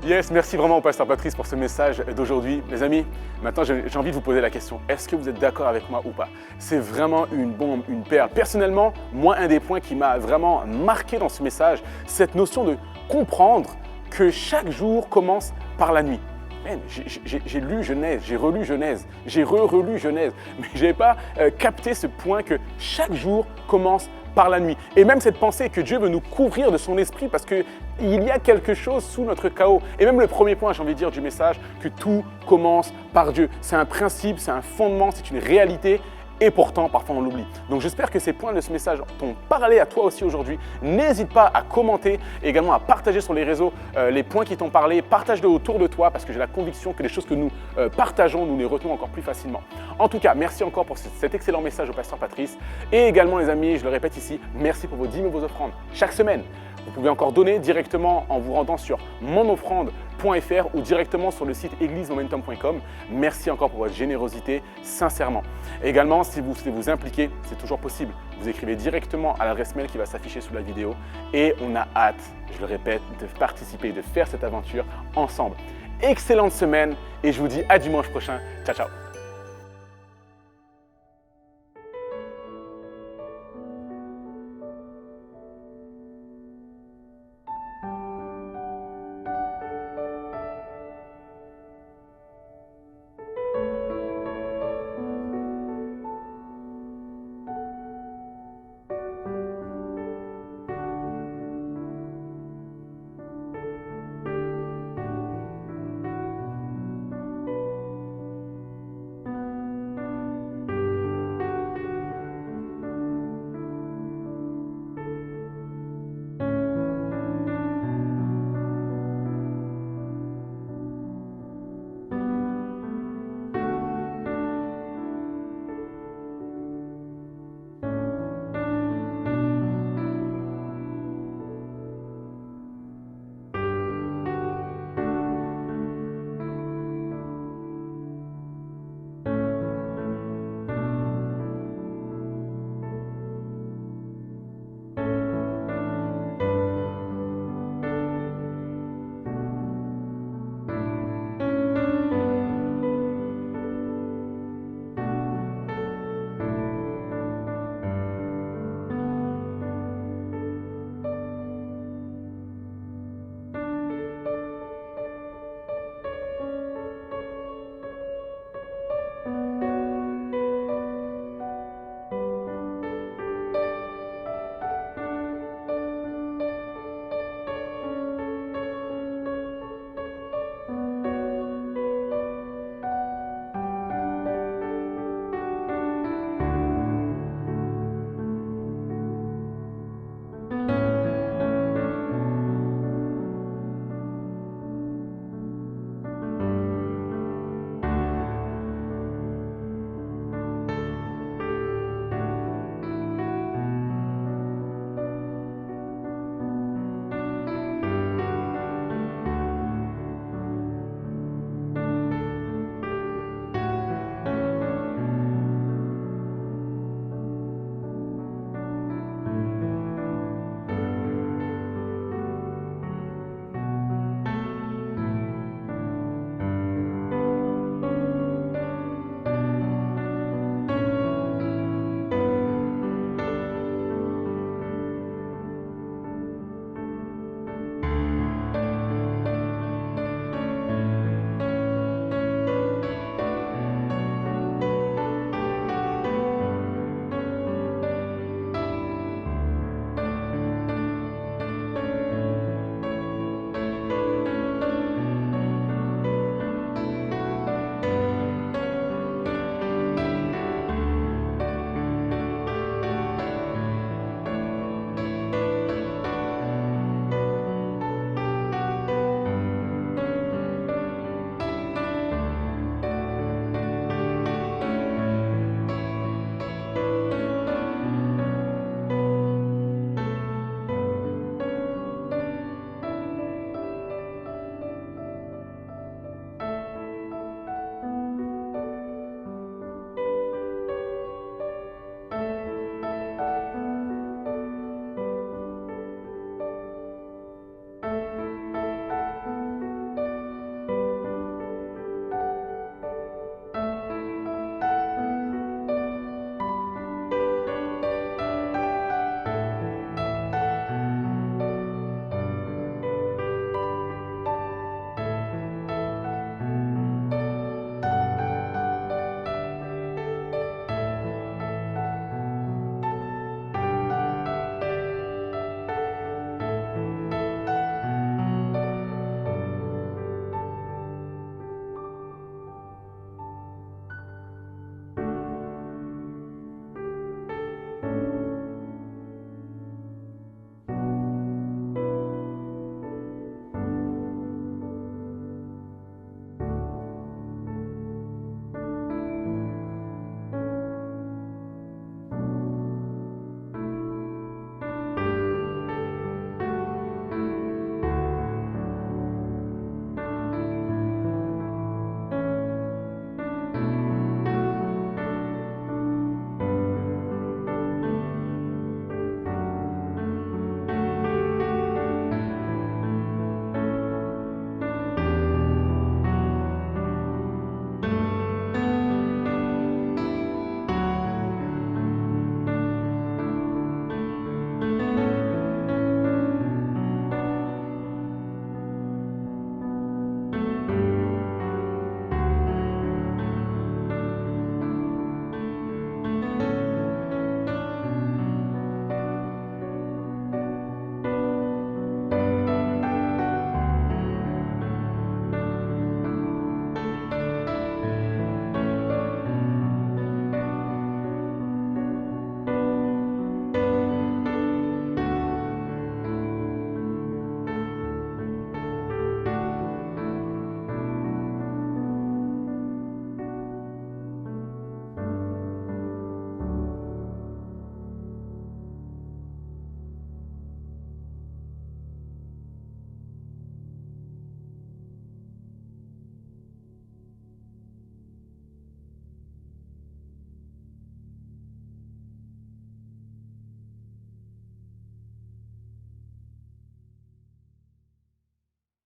Yes, merci vraiment au pasteur Patrice pour ce message d'aujourd'hui. Mes amis, maintenant j'ai envie de vous poser la question. Est-ce que vous êtes d'accord avec moi ou pas? C'est vraiment une bombe, une perle. Personnellement, moi, un des points qui m'a vraiment marqué dans ce message, cette notion de comprendre que chaque jour commence par la nuit. man, j'ai lu Genèse, j'ai relu Genèse, j'ai relu Genèse, mais je n'avais pas capté ce point que chaque jour commence par la nuit. Et même cette pensée que Dieu veut nous couvrir de son esprit parce qu'il y a quelque chose sous notre chaos. Et même le premier point, j'ai envie de dire, du message, que tout commence par Dieu. C'est un principe, c'est un fondement, c'est une réalité. Et pourtant, parfois on l'oublie. Donc j'espère que ces points de ce message t'ont parlé à toi aussi aujourd'hui. N'hésite pas à commenter et également à partager sur les réseaux les points qui t'ont parlé. Partage-le autour de toi parce que j'ai la conviction que les choses que nous partageons, nous les retenons encore plus facilement. En tout cas, merci encore pour cet excellent message au pasteur Patrice. Et également les amis, je le répète ici, merci pour vos dîmes et vos offrandes chaque semaine. Vous pouvez encore donner directement en vous rendant sur monoffrande.fr ou directement sur le site églisemomentum.com. Merci encore pour votre générosité, sincèrement. Et également, si vous souhaitez vous impliquer, c'est toujours possible. Vous écrivez directement à l'adresse mail qui va s'afficher sous la vidéo et on a hâte, je le répète, de participer, de faire cette aventure ensemble. Excellente semaine et je vous dis à dimanche prochain. Ciao, ciao.